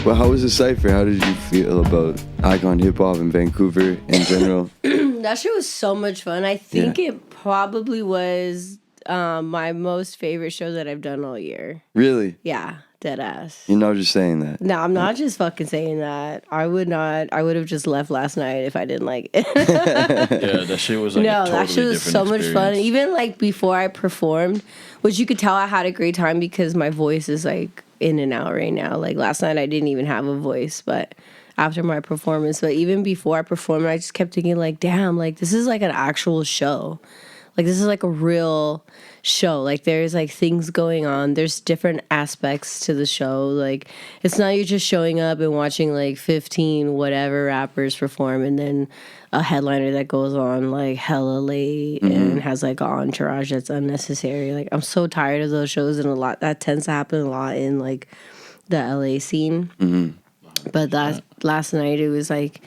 Well, how was the cypher? How did you feel about Icon Hip Hop in Vancouver in general? That shit was so much fun. I think it probably was my most favorite show that I've done all year. Really? Yeah, dead ass. You're not just saying that. No, I'm not just fucking saying that. I would have just left last night if I didn't like it. Yeah, that shit was like a totally that shit was so much fun. Even like before I performed, which you could tell I had a great time because my voice is like in and out right now. Like last night I didn't even have a voice, but after my performance, but even before I performed, I just kept thinking like, damn, like this is like an actual show. Like this is like a real show. Like there's like things going on. There's different aspects to the show. Like it's not you just showing up and watching like 15 whatever rappers perform and then a headliner that goes on like hella late and has like an entourage that's unnecessary. Like I'm so tired of those shows, and a lot that tends to happen a lot in like the LA scene. But that last night it was like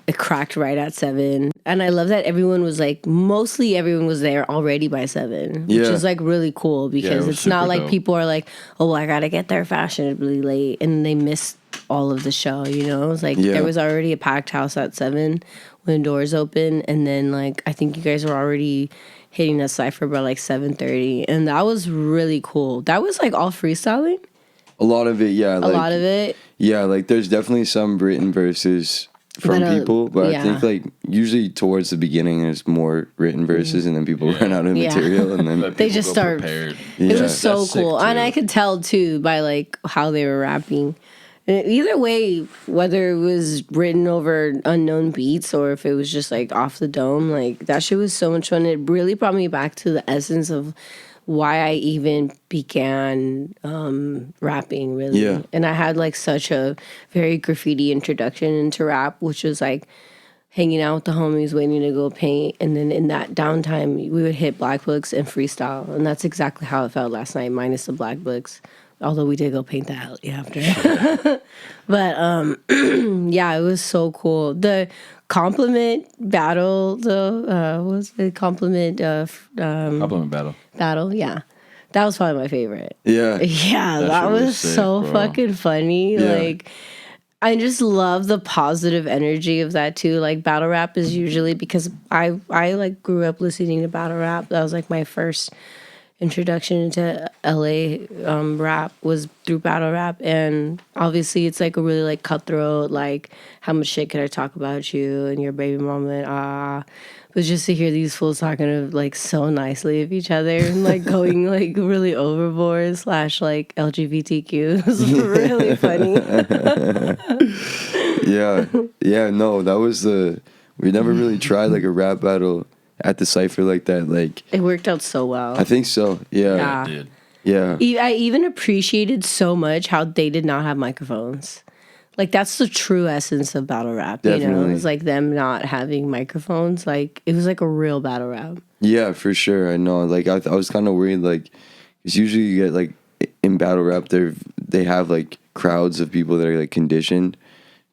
it cracked right at 7, and I love that everyone was like mostly everyone was there already by 7, which is like really cool because it it's not like dope. people are like, oh, well, I gotta get there fashionably late and they missed all of the show. You know, it was like there was already a packed house at 7 when doors open, and then like I think you guys were already hitting the cipher by like 7:30, and that was really cool. That was like all freestyling. A lot of it, yeah. A lot of it. Yeah, like there's definitely some written verses from people, but I think like usually towards the beginning there's more written verses, and then people run out of material, and then they just start. prepared. It was so That's sick, cool, too. and I could tell too by like how they were rapping. And either way, whether it was written over unknown beats or if it was just like off the dome, like that shit was so much fun. It really brought me back to the essence of why I even began rapping, really. Yeah. And I had like such a very graffiti introduction into rap, which was like hanging out with the homies, waiting to go paint. And then in that downtime, we would hit black books and freestyle. And that's exactly how it felt last night, minus the black books. Although we did go paint the alley after. But yeah, it was so cool. The compliment battle, though, what was the compliment Compliment battle. battle? Yeah. That was probably my favorite. yeah. Yeah, that shit was was sick, so bro. fucking funny. Yeah. Like, I just love the positive energy of that too. Like battle rap is usually because I like grew up listening to battle rap. That was like my first introduction into LA rap was through battle rap, and obviously it's like a really like cutthroat, like how much shit could I talk about you and your baby mama and but just to hear these fools talking of like so nicely of each other and like going like really overboard / like LGBTQ was really funny. yeah, no, that was we never really tried like a rap battle at the cypher like that. Like It worked out so well. I think so. Yeah. It did. Yeah. I even appreciated so much how they did not have microphones. Like that's the true essence of battle rap. You know, Definitely. it's like them not having microphones. Like it was like a real battle rap. Yeah, for sure. I know. Like I was kind of worried, like, because usually you get like in battle rap, they have like crowds of people that are like conditioned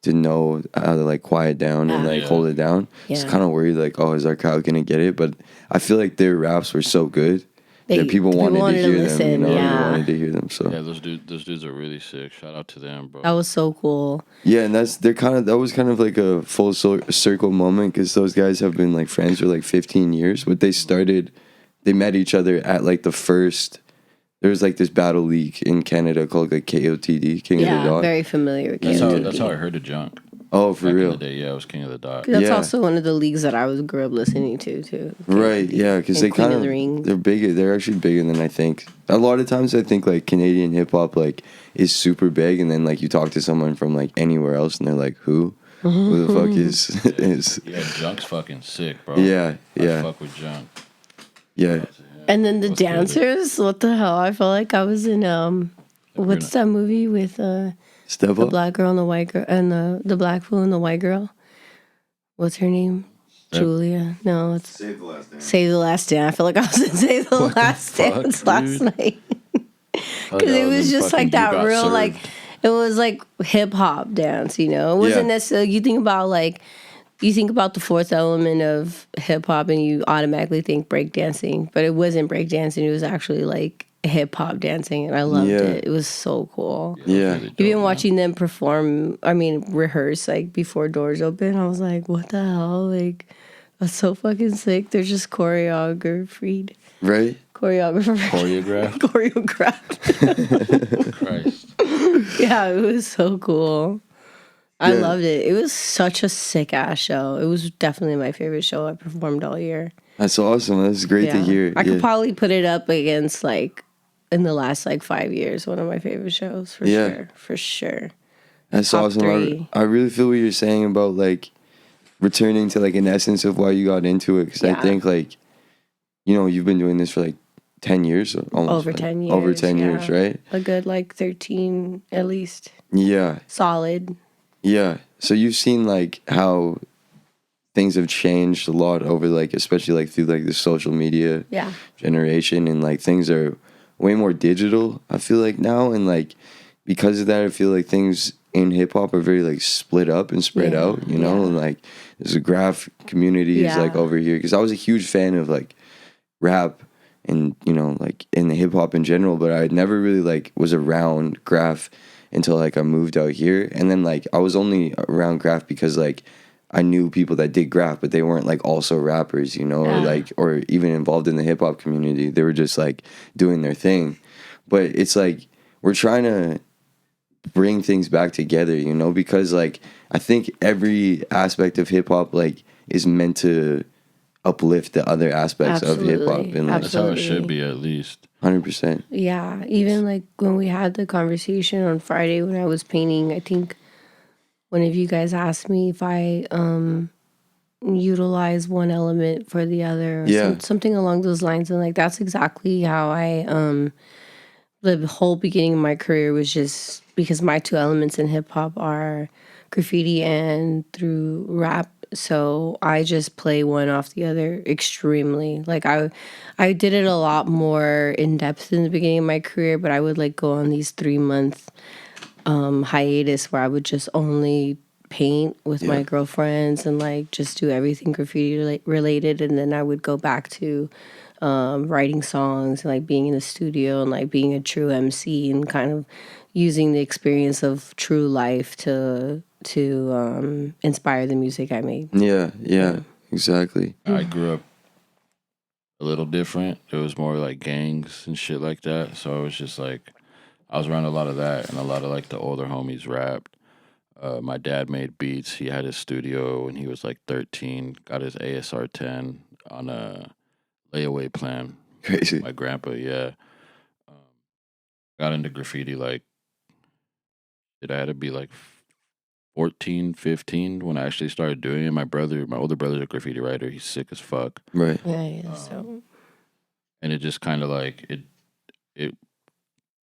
to know how to like quiet down and like hold it down. Just kind of worried, like, oh, is our crowd gonna get it? But I feel like their raps were so good that people wanted to hear listen, them. You know, yeah. they wanted to hear them. So Yeah, those dudes are really sick. Shout out to them, bro. That was so cool. yeah, and that was kind of like a full circle moment because those guys have been like friends for like 15 years. But they met each other at like the first. There was like this battle league in Canada called like KOTD, King of the Yeah, Dot. very familiar with That's KOTD. how I heard the junk. Oh, for Back real? in the day, yeah, it was King of the Dot. That's Yeah. also one of the leagues that I grew up listening to too. Right, yeah, because And they Queen kind of of the Ring. they're bigger. They're actually bigger than I think. A lot of times, I think like Canadian hip hop like is super big, and then like you talk to someone from like anywhere else, and they're like, "Who the fuck is?" Yeah, Junk's fucking sick, bro. Yeah, yeah. I fuck with Junk. Yeah, And then the Let's do it. dancers, what the hell? I felt like I was in what's that movie with Step the up. black girl and the white girl and the black fool and the white girl? What's her name? Julia. No, it's Save the Last Dance. Save the Last Dance. I feel like I was in Save the Last fuck, Dance dude? last night. Because it was just like that real, like, it was like hip hop dance, you know? It wasn't Yeah. necessarily, you think about the fourth element of hip hop and you automatically think breakdancing, but it wasn't breakdancing. It was actually like hip hop dancing, and I loved it. It was so cool. Yeah. Really dope, Even man. watching them perform, I mean, rehearse like before doors open, I was like, what the hell? Like, that's so fucking sick. They're just choreographed. Right? Choreographed. Choreographed. Christ. Yeah, it was so cool. I Yeah. loved it. It was such a sick ass show. It was definitely my favorite show I performed all year. That's awesome. That's great to hear. I could Yeah. probably put it up against like in the last like 5 years, one of my favorite shows for Yeah. sure. For sure. That's Top awesome. three. I really feel what you're saying about like returning to like an essence of why you got into it. Because I Yeah. think like, you know, you've been doing this for like 10 years or almost. Over like, 10 years. Over 10 years, yeah. right? A good like 13 at least. Yeah. Solid. Yeah. So you've seen like how things have changed a lot over like, especially like through like the social media Yeah. generation, and like things are way more digital, I feel like now. And like because of that, I feel like things in hip hop are very like split up and spread Yeah. out, you know? Yeah. And like there's a graph community is like Yeah. over here, because I was a huge fan of like rap and, you know, like in the hip hop in general, but I never really like was around graph until like I moved out here. And then like I was only around graph because like I knew people that did graph, but they weren't like also rappers, you know, or Yeah. like, or even involved in the hip hop community. They were just like doing their thing. But it's like we're trying to bring things back together, you know, because like I think every aspect of hip hop like is meant to uplift the other aspects of hip hop, Absolutely. and like That's how it should Absolutely. be, at least. 100%. Yeah. Even like when we had the conversation on Friday when I was painting, I think one of you guys asked me if I utilize one element for the other, or Yeah. something along those lines. And like that's exactly how I the whole beginning of my career was just because my two elements in hip hop are graffiti and through rap. So I just play one off the other extremely. Like I did it a lot more in depth in the beginning of my career, but I would like go on these 3-month hiatus where I would just only paint with my girlfriends and like just do everything graffiti related, and then I would go back to writing songs and like being in the studio and like being a true MC and kind of using the experience of true life to inspire the music I made. Yeah, exactly. I grew up a little different. It was more like gangs and shit like that. So it was just like, I was around a lot of that, and a lot of like the older homies rapped. My dad made beats. He had his studio when he was like 13. Got his ASR 10 on a layaway plan. Crazy. My grandpa, yeah. Got into graffiti like, I had to be like 14, 15 when I actually started doing it. My older brother's a graffiti writer. He's sick as fuck. Right. Yeah. So And it just kind of like, it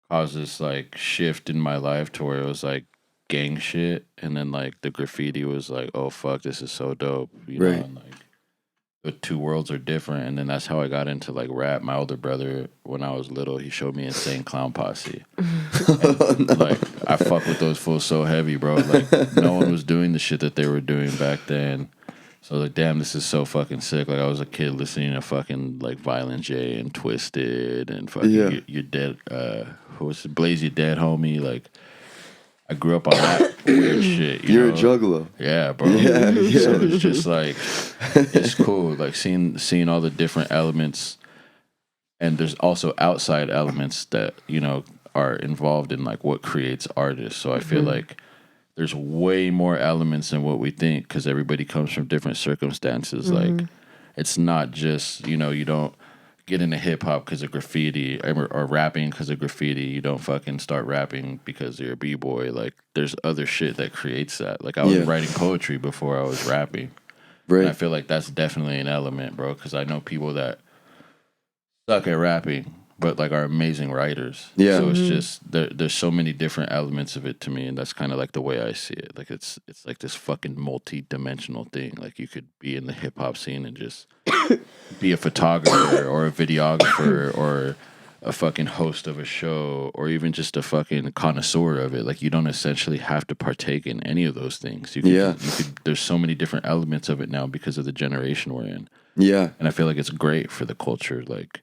caused this like shift in my life to where it was like gang shit, and then like the graffiti was like, oh fuck, this is so dope, you know, Right. and like the two worlds are different. And then that's how I got into like rap. My older brother, when I was little, he showed me Insane Clown Posse. And, like I fuck with those fools so heavy, bro. Like no one was doing the shit that they were doing back then. So like, damn, this is so fucking sick. Like I was a kid listening to fucking like Violent J and Twisted and fucking Yeah. your dead, who was it? Blaze Your Dead Homie. Like I grew up on that weird shit. You're know? a juggalo. Yeah, bro. Yeah, yeah. So it's just like, it's cool. Like seeing all the different elements, and there's also outside elements that, you know, are involved in like what creates artists. So I feel like there's way more elements than what we think, because everybody comes from different circumstances. Like it's not just, you know, you don't get into hip hop because of graffiti, or rapping because of graffiti. You don't fucking start rapping because you're a b-boy. Like there's other shit that creates that. Like I was writing poetry before I was rapping. Right. And I feel like that's definitely an element, bro, because I know people that suck at rapping but like are amazing writers. Yeah. So it's just there's so many different elements of it to me, and that's kind of like the way I see it. Like it's like this fucking multi-dimensional thing. Like you could be in the hip hop scene and just be a photographer or a videographer or a fucking host of a show, or even just a fucking connoisseur of it. Like you don't essentially have to partake in any of those things. You could there's so many different elements of it now because of the generation we're in. Yeah. And I feel like it's great for the culture. Like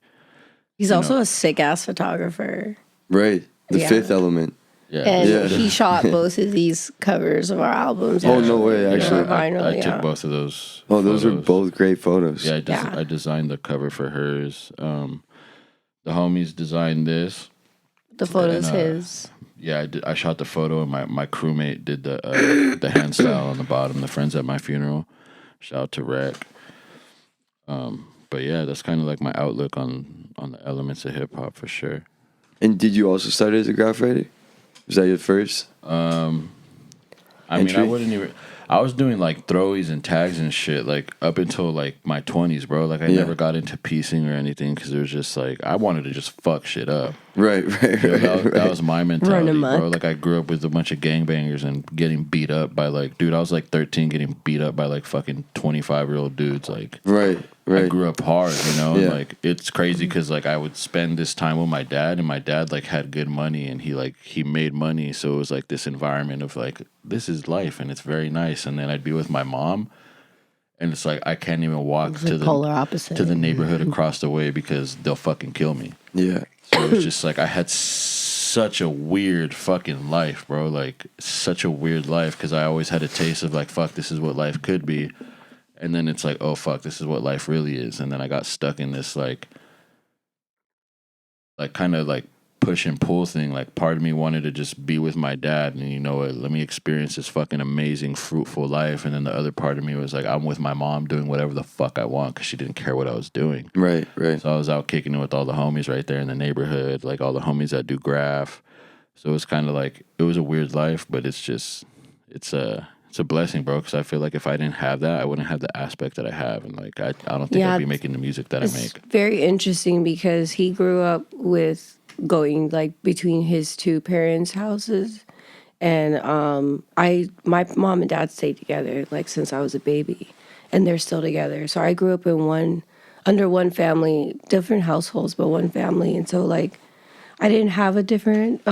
He's also a sick ass photographer. Right. The Yeah. Fifth Element. Yeah. And he shot both of these covers of our albums. Oh, no way, actually. Vinyl, I took both of those. Oh, those are photos. both great photos. Yeah, I designed the cover for hers. The homies designed this. The photo's his. Yeah, I shot the photo, and my crewmate did the hand style on the bottom. The friends at my funeral. Shout out to Rec. But yeah, that's kind of like my outlook on the elements of hip hop for sure. And did you also start as a graph writer? Was that your first? I mean, Entry? I wouldn't even. I was doing like throwies and tags and shit like up until like my 20s, bro. Like I never got into piecing or anything because it was just like I wanted to just fuck shit up. Right. That was my mentality, amok. bro. Like I grew up with a bunch of gangbangers and getting beat up by like, dude, I was like 13 getting beat up by like fucking 25-year-old dudes. Like, Right. I grew up hard, you know. Yeah. And like it's crazy because like I would spend this time with my dad, and my dad like had good money, and he made money, so it was like this environment of like this is life, and it's very nice. And then I'd be with my mom, and it's like I can't even walk to the polar opposite to the neighborhood across the way because they'll fucking kill me. Yeah. So it was just like I had such a weird fucking life, bro. Like such a weird life because I always had a taste of like fuck, this is what life could be. And then it's like, oh, fuck, this is what life really is. And then I got stuck in this, like kind of, like, push and pull thing. Like, part of me wanted to just be with my dad and, you know what, let me experience this fucking amazing, fruitful life. And then the other part of me was like, I'm with my mom doing whatever the fuck I want because she didn't care what I was doing. Right. So I was out kicking it with all the homies right there in the neighborhood, like all the homies that do graph. So it's kind of like, it was a weird life, but it's just, it's a blessing, bro, because I feel like if I didn't have that, I wouldn't have the aspect that I have. And, like, I don't think I'd be making the music that I make. It's very interesting because he grew up with going, like, between his two parents' houses. And my mom and dad stayed together, like, since I was a baby. And they're still together. So I grew up in under one family, different households, but one family. And so, like, I didn't have a different,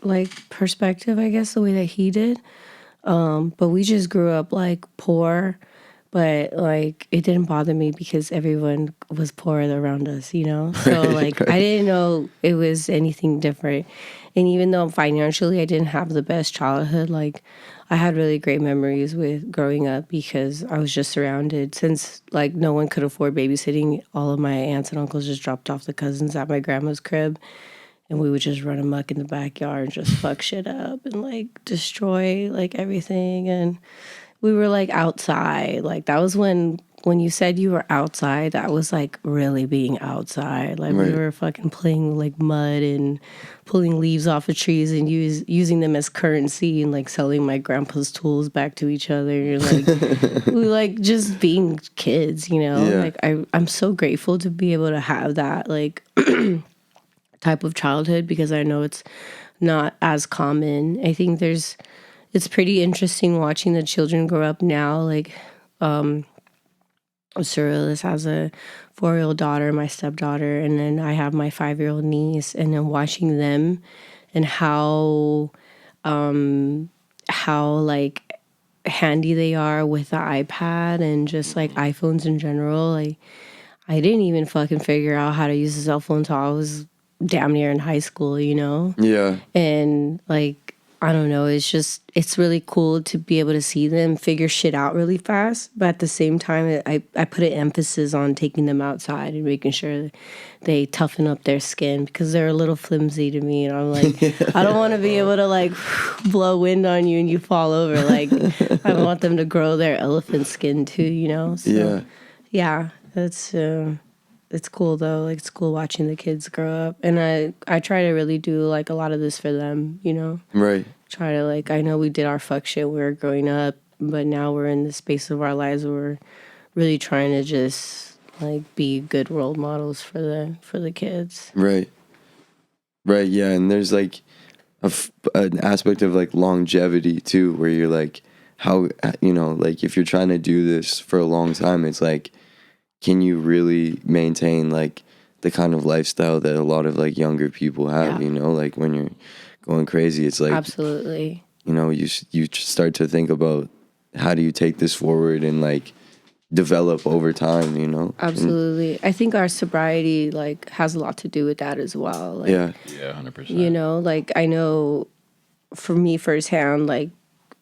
like, perspective, I guess, the way that he did. But we just grew up like poor, but like it didn't bother me because everyone was poor around us, you know? So like I didn't know it was anything different. And even though financially I didn't have the best childhood, like I had really great memories with growing up because I was just surrounded. Since like no one could afford babysitting, all of my aunts and uncles just dropped off the cousins at my grandma's crib. And we would just run amok in the backyard and just fuck shit up and like destroy like everything. And we were like outside. Like that was when you said you were outside, that was like really being outside. Like we were fucking playing like mud and pulling leaves off of trees and using them as currency and like selling my grandpa's tools back to each other. And, like we like just being kids, you know? Yeah. Like I'm so grateful to be able to have that like type of childhood because I know it's not as common. I think it's pretty interesting watching the children grow up now. Like, Sirrealist has a 4-year-old daughter, my stepdaughter, and then I have my 5-year-old niece, and then watching them and how like handy they are with the iPad and just like iPhones in general. Like, I didn't even fucking figure out how to use a cell phone until I was damn near in high school, you know? Yeah. And like, I don't know, it's really cool to be able to see them figure shit out really fast. But at the same time, I put an emphasis on taking them outside and making sure they toughen up their skin because they're a little flimsy to me. And I'm like, I don't want to be able to like blow wind on you and you fall over. Like, I want them to grow their elephant skin too, you know? So, yeah, it's cool though. Like it's cool watching the kids grow up, and I try to really do like a lot of this for them, you know. Right. Try to like I know we did our fuck shit when we were growing up, but now we're in the space of our lives where we're really trying to just like be good role models for the kids. Right. Right. Yeah, and there's like an aspect of like longevity too, where you're like, how you know, like if you're trying to do this for a long time, it's like, can you really maintain like the kind of lifestyle that a lot of like younger people have? You know, like when you're going crazy, it's like absolutely. You know, you start to think about how do you take this forward and like develop over time, you know? Absolutely. I think our sobriety like has a lot to do with that as well. Like, Yeah. Yeah, 100%. you know, like I know for me firsthand, like,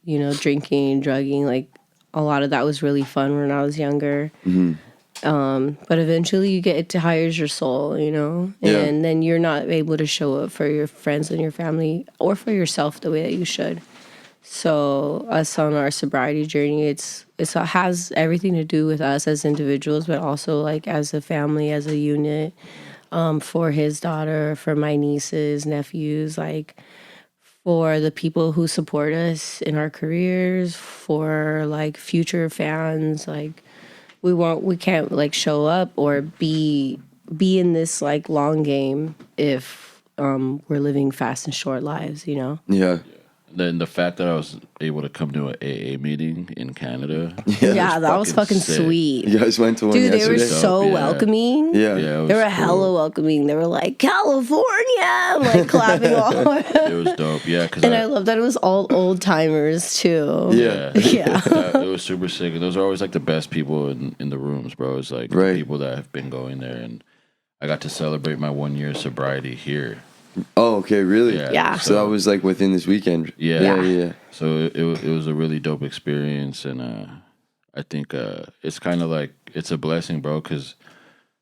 you know, drinking, drugging, like a lot of that was really fun when I was younger. But eventually you get it tires your soul, you know, Yeah. and then you're not able to show up for your friends and your family or for yourself the way that you should. So us on our sobriety journey, it has everything to do with us as individuals, but also like as a family, as a unit. For his daughter, for my nieces, nephews, like for the people who support us in our careers, for like future fans, like we can't like show up or be in this like long game if we're living fast and short lives, you know. Yeah. Then the fact that I was able to come to an AA meeting in Canada. Yeah, that was fucking sick. sweet. You guys went to one Dude, they were yesterday? so Yeah. welcoming. Yeah. Yeah, it They were was hella cool. welcoming. They were like, California, like clapping all. It was dope. Yeah, because And I love that it was all old timers too. Yeah. Yeah. It was super sick. And those are always like the best people in the rooms, bro. It's like Right. the people that have been going there, and I got to celebrate my 1 year sobriety here. Oh, okay, really? Yeah. So that was like within this weekend. Yeah. Yeah. So it was a really dope experience, and I think it's kind of like it's a blessing, bro. Because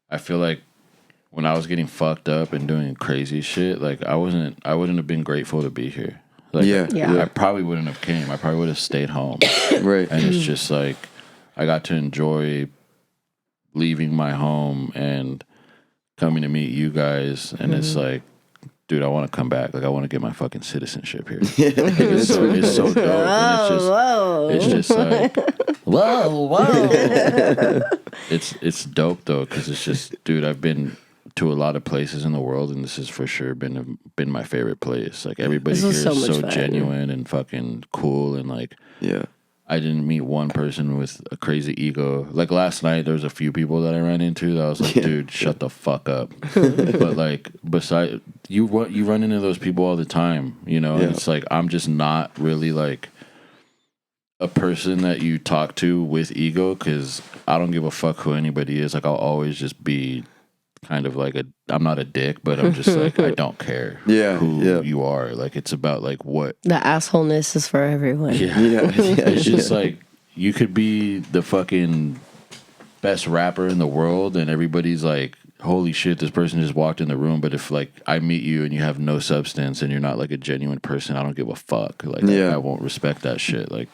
I feel like when I was getting fucked up and doing crazy shit, like I wouldn't have been grateful to be here. Like, Yeah. I probably wouldn't have came. I probably would have stayed home. Right. And it's just like I got to enjoy leaving my home and coming to meet you guys, and it's like, dude, I want to come back. Like I want to get my fucking citizenship here. It's so dope, and it's just like whoa. It's dope though, because it's just, dude, I've been to a lot of places in the world, and this has for sure been my favorite place. Like everybody This here was is so much so fun. genuine and fucking cool, and like Yeah. I didn't meet one person with a crazy ego. Like last night, there was a few people that I ran into that I was like, dude, shut the fuck up. But like, beside you run into those people all the time, you know. Yeah. And it's like I'm just not really like a person that you talk to with ego, because I don't give a fuck who anybody is. Like I'll always just be kind of like I'm not a dick, but I'm just like I don't care who you are. Like it's about like what The assholeness is for everyone. Yeah. it's just like you could be the fucking best rapper in the world, and everybody's like, holy shit, this person just walked in the room. But if like I meet you and you have no substance and you're not like a genuine person, I don't give a fuck. Like I won't respect that shit. Like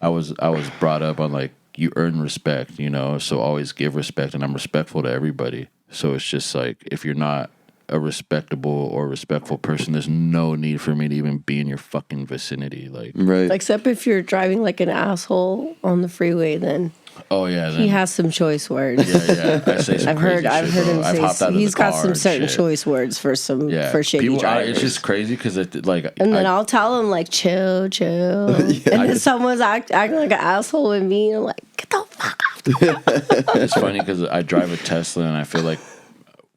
I was brought up on like you earn respect, you know, so always give respect, and I'm respectful to everybody. So it's just like if you're not a respectable or respectful person, there's no need for me to even be in your fucking vicinity. Like Right. Except if you're driving like an asshole on the freeway, then oh yeah, then, he has some choice words. yeah. I say some I've heard crazy shit, bro. him I've hopped out say of he's the got car some and certain shit. choice words for shady People, drivers. it's just crazy because like And then I'll tell him like chill. And then someone's acting like an asshole with me, and I'm like, get the fuck off. it's funny because I drive a Tesla, and I feel like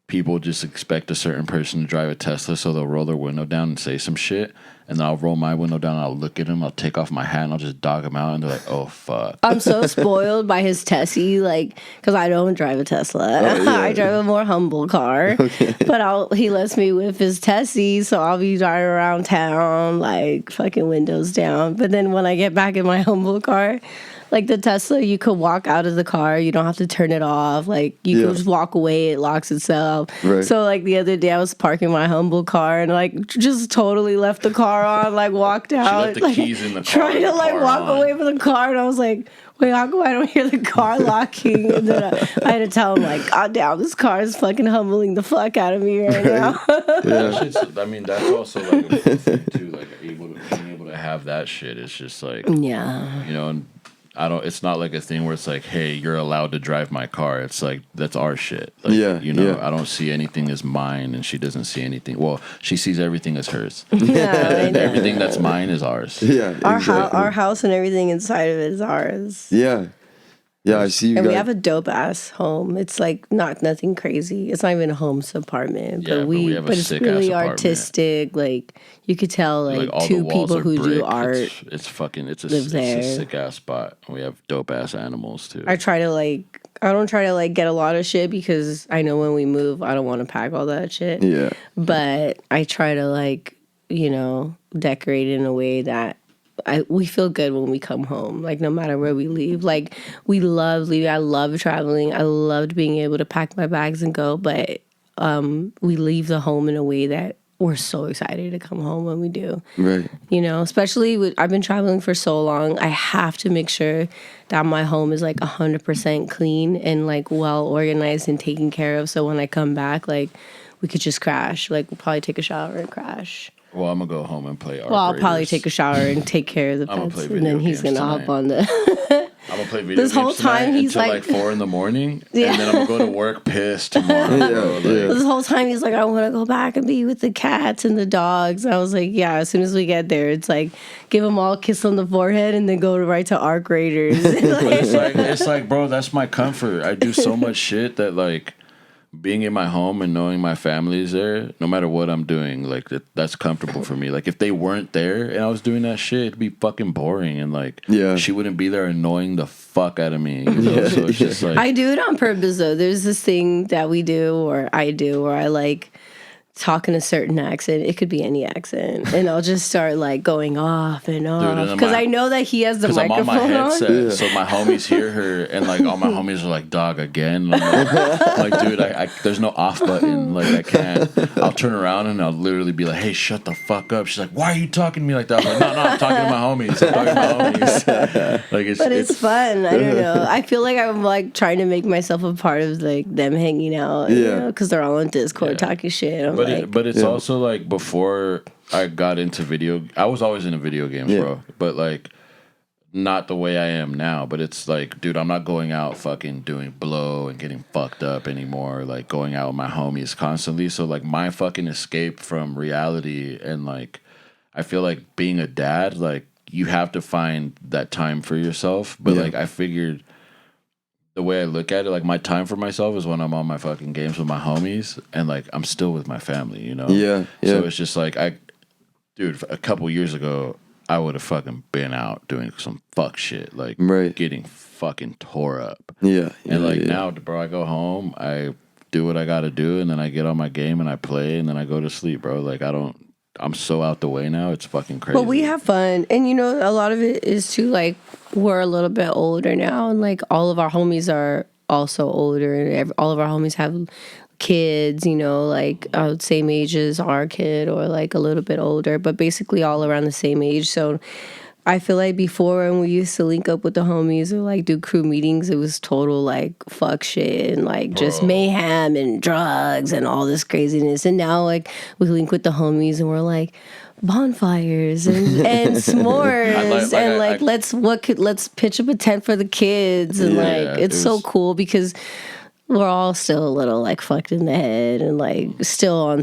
people just expect a certain person to drive a Tesla, so they'll roll their window down and say some shit, and then I'll roll my window down, and I'll look at them, I'll take off my hat, and I'll just dog them out, and they're like, oh fuck. I'm so spoiled by his Tessie, like, because I don't drive a Tesla. I drive a more humble car. But he lets me whip his Tessie, so I'll be driving around town, like, fucking windows down. But then when I get back in my humble car, like the Tesla, you could walk out of the car. You don't have to turn it off. Like, you can just walk away. It locks itself. Right. So, like, the other day I was parking my humble car and, like, just totally left the car on, like, walked out. left the like, keys in the car trying and to, the like, car walk on. away from the car. And I was like, wait, how come I don't hear the car locking? And then I had to tell him, like, God damn, this car is fucking humbling the fuck out of me right now. I mean, that's also like a good thing too, like being able to have that shit. It's just like, Yeah. you know, and it's not like a thing where it's like, hey, you're allowed to drive my car. It's like, that's our shit. Like, you know, I don't see anything as mine, and she doesn't see anything. Well, she sees everything as hers. And everything that's mine is ours. Yeah. Our house and everything inside of it is ours. Yeah. Yeah, I see you And we guys. have a dope ass home. It's like nothing crazy. It's not even a home's apartment, Yeah, but but we have a but it's sick-ass really apartment. artistic. Like you could tell, like all the two walls people are who do brick. art. It's lives a there. sick ass spot. We have dope ass animals too. I don't try to like get a lot of shit because I know when we move, I don't want to pack all that shit. Yeah. But I try to like, decorate in a way that we feel good when we come home, like no matter where we leave. Like we love leaving. I love traveling. I loved being able to pack my bags and go, but we leave the home in a way that we're so excited to come home when we do. Right. Especially I've been traveling for so long. I have to make sure that my home is like 100% clean and like well organized and taken care of. So when I come back, like we could just crash. Like we'll probably take a shower and crash. Well, I'm gonna go home and play. Well, I'll probably take a shower and take care of the pets, and then he's gonna hop on the. I'm gonna play video This games whole time he's until like 4 a.m, and Yeah. then I'm gonna go to work pissed tomorrow. Bro. Like, This whole time he's like, I want to go back and be with the cats and the dogs. I was like, yeah. As soon as we get there, it's like give them all a kiss on the forehead and then go right to Arc Raiders. But it's like, bro, that's my comfort. I do so much shit that like being in my home and knowing my family's there, no matter what I'm doing, like that's comfortable for me. Like if they weren't there and I was doing that shit, it'd be fucking boring and like she wouldn't be there annoying the fuck out of me. So it's just like I do it on purpose though. There's this thing that we do or I do where I like talk in a certain accent. It could be any accent, and I'll just start like going off and off because I know that he has the microphone I'm on my headset, on. so my homies hear her, and like all my homies are like, "Dog again." And I'm like, dude, I there's no off button. Like I can't. I'll turn around and I'll literally be like, "Hey, shut the fuck up." She's like, "Why are you talking to me like that?" I'm like, "No, I'm talking to my homies. I'm talking to my homies." Like But it's fun. I don't know. I feel like I'm like trying to make myself a part of like them hanging out. Because they're all on Discord talking shit. But it's also like before I got into I was always into video games, bro. But like not the way I am now. But it's like, dude, I'm not going out fucking doing blow and getting fucked up anymore. Like going out with my homies constantly. So like my fucking escape from reality and like I feel like being a dad, like you have to find that time for yourself. But like I figured the way I look at it, like my time for myself is when I'm on my fucking games with my homies and like I'm still with my family, you know? Yeah. So it's just like dude, a couple years ago, I would have fucking been out doing some fuck shit, like getting fucking tore up. And now, bro, I go home, I do what I gotta do, and then I get on my game and I play, and then I go to sleep, bro. Like I'm so out the way now. It's fucking crazy. But we have fun. And, a lot of it is too, like, we're a little bit older now. And, like, all of our homies are also older. And all of our homies have kids, like, same age as our kid or, like, a little bit older. But basically all around the same age. So I feel like before when we used to link up with the homies or like do crew meetings, it was total like fuck shit and like just mayhem and drugs and all this craziness. And now like we link with the homies and we're like bonfires and s'mores let's pitch up a tent for the kids and it's so cool because we're all still a little like fucked in the head and like still on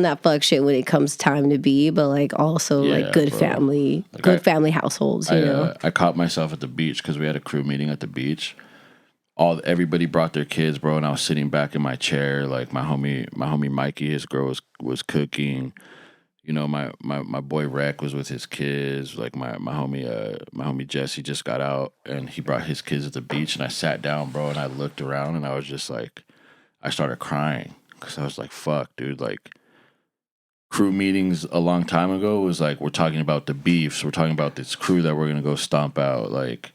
that fuck shit when it comes time to be, but like also like good family households. You know, I caught myself at the beach because we had a crew meeting at the beach. Everybody brought their kids, bro, and I was sitting back in my chair. Like my homie Mikey, his girl was cooking. My boy Rec was with his kids. Like my homie Jesse just got out and he brought his kids at the beach and I sat down, bro, and I looked around and I was just like, I started crying because I was like, fuck, dude, like crew meetings a long time ago was like, we're talking about the beefs. We're talking about this crew that we're going to go stomp out. Like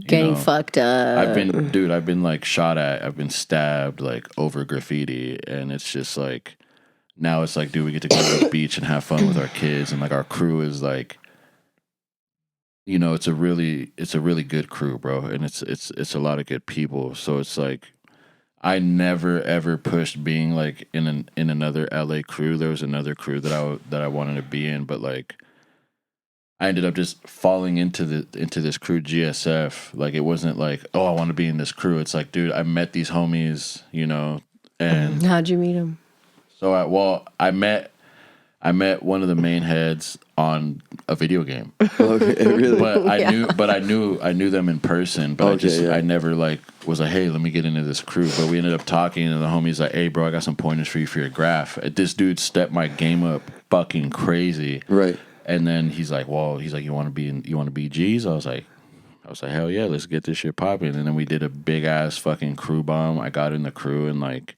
getting fucked up. I've been like shot at. I've been stabbed like over graffiti. And it's just like, now it's like, dude, we get to go to the beach and have fun with our kids, and like our crew is like, it's a really good crew, bro, and it's a lot of good people. So it's like, I never ever pushed being like in another LA crew. There was another crew that I wanted to be in, but like, I ended up just falling into this crew GSF. Like it wasn't like, oh, I want to be in this crew. It's like, dude, I met these homies, and how'd you meet them? So I met I met one of the main heads on a video game. Okay, really? But I knew them in person, but I never like was like, hey, let me get into this crew. But we ended up talking, and the homie's like, hey, bro, I got some pointers for you for your graph. This dude stepped my game up fucking crazy. Right. And then he's like, you want to be G's? I was like, hell yeah, let's get this shit popping. And then we did a big ass fucking crew bomb. I got in the crew and like,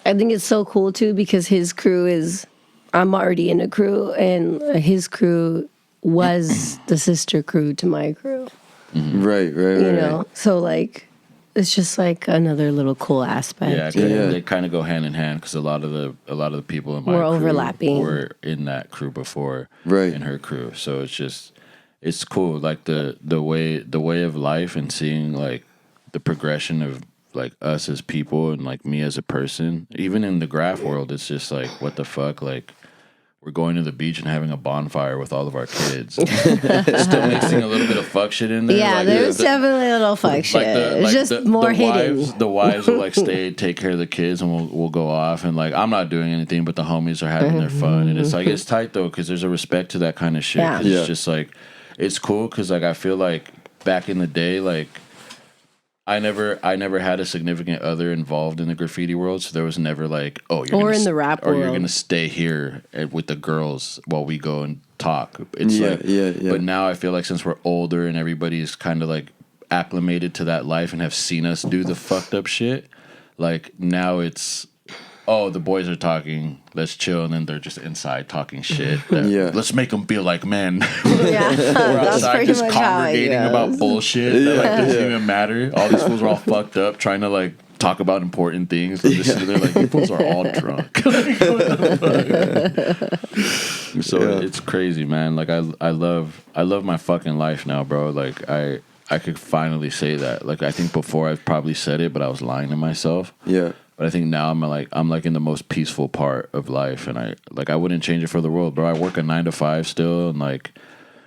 I think it's so cool too because his crew is. I'm already in a crew, and his crew was the sister crew to my crew. Mm-hmm. Right. You know, so like, it's just like another little cool aspect. Yeah, they kind of go hand in hand because a lot of the people in my crew overlapping. were in that crew before, right? In her crew, so it's cool. Like the way of life and seeing like the progression of like us as people and like me as a person. Even in the graph world, it's just like, what the fuck, like. We're going to the beach and having a bonfire with all of our kids. Still mixing a little bit of fuck shit in there. Yeah, like there's definitely a little fuck shit. It's just more hidden. The wives will like stay, take care of the kids, and we'll go off. And like, I'm not doing anything, but the homies are having their fun. And it's like, it's tight though, because there's a respect to that kind of shit. Yeah. It's just like, it's cool because like I feel like back in the day, like I never had a significant other involved in the graffiti world, so there was never like, oh, you're in the rap or world. you're gonna stay here with the girls while we go and talk. It's yeah. But now I feel like since we're older and everybody's kind of like acclimated to that life and have seen us do the fucked up shit, like now it's, oh, the boys are talking, let's chill, and then they're just inside talking shit. Let's make them feel like men. Yeah, we're outside just congregating about bullshit that like doesn't even matter. All these fools are all fucked up trying to like talk about important things. And just they're like, you fools are all drunk. So it's crazy, man. Like I love my fucking life now, bro. Like I could finally say that. Like I think before I've probably said it, but I was lying to myself. Yeah. But I think now I'm like in the most peaceful part of life, and I wouldn't change it for the world, bro. I work a 9 to 5 still, and like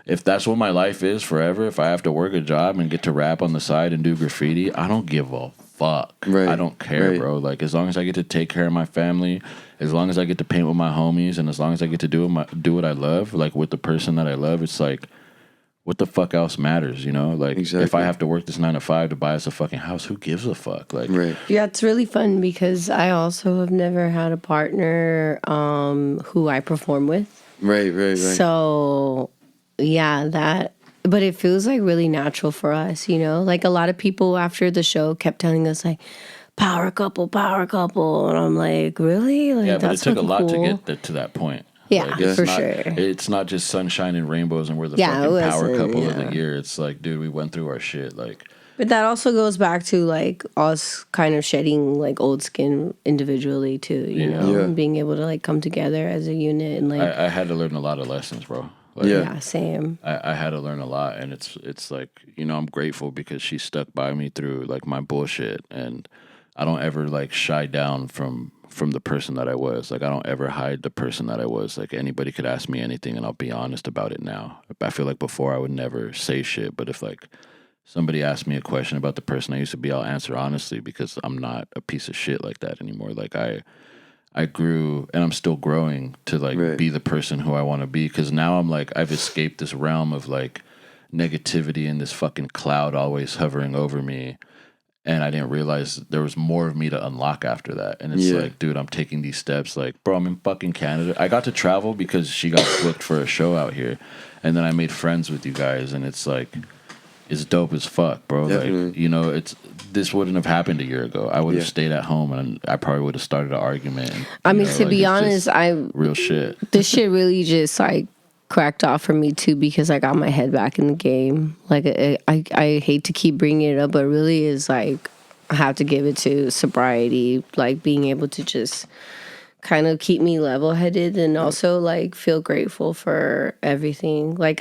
if that's what my life is forever, if I have to work a job and get to rap on the side and do graffiti, I don't give a fuck. Right. I don't care, bro. Like as long as I get to take care of my family, as long as I get to paint with my homies, and as long as I get to do what I love, like with the person that I love, it's like, what the fuck else matters, you know? Like, if I have to work this 9 to 5 to buy us a fucking house, who gives a fuck? Like, yeah, it's really fun because I also have never had a partner who I perform with. Right. So, yeah, but it feels like really natural for us, you know? Like, a lot of people after the show kept telling us, like, power couple. And I'm like, really? Like, yeah, but that's it took a lot cool. to get to that point. Yeah, like, for sure. It's not just sunshine and rainbows and we're the fucking power couple of the year. It's like, dude, we went through our shit. Like, but that also goes back to like us kind of shedding like old skin individually too, you know, and being able to like come together as a unit and like. I had to learn a lot of lessons, bro. Like, yeah, same. I had to learn a lot, and it's like, you know, I'm grateful because she stuck by me through like my bullshit, and I don't ever like shy down from the person that I was. Like, I don't ever hide the person that I was. Like, anybody could ask me anything and I'll be honest about it now. I feel like before I would never say shit, but if like somebody asked me a question about the person I used to be, I'll answer honestly because I'm not a piece of shit like that anymore. Like I grew, and I'm still growing to like be the person who I want to be, because now I'm like, I've escaped this realm of like negativity and this fucking cloud always hovering over me. And I didn't realize there was more of me to unlock after that. And it's like, dude, I'm taking these steps. Like, bro, I'm in fucking Canada. I got to travel because she got booked for a show out here. And then I made friends with you guys. And it's like, it's dope as fuck, bro. Definitely. Like, you know, this wouldn't have happened a year ago. I would have stayed at home and I probably would have started an argument. And, I mean, to be honest, real shit. This shit really just like cracked off for me too, because I got my head back in the game. Like I hate to keep bringing it up, but really is like I have to give it to sobriety, like being able to just kind of keep me level headed and also like feel grateful for everything. Like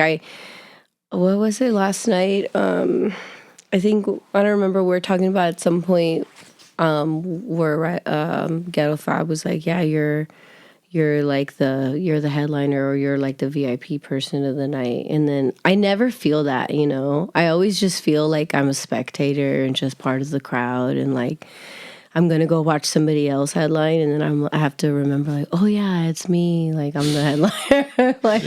what was it last night? I think, I don't remember, we were talking about at some point where Ghetto Fab was like, yeah, you're the headliner, or you're like the VIP person of the night. And then I never feel that, you know. I always just feel like I'm a spectator and just part of the crowd, and like I'm gonna go watch somebody else headline, and then I have to remember like, oh yeah, it's me. Like I'm the headliner. Like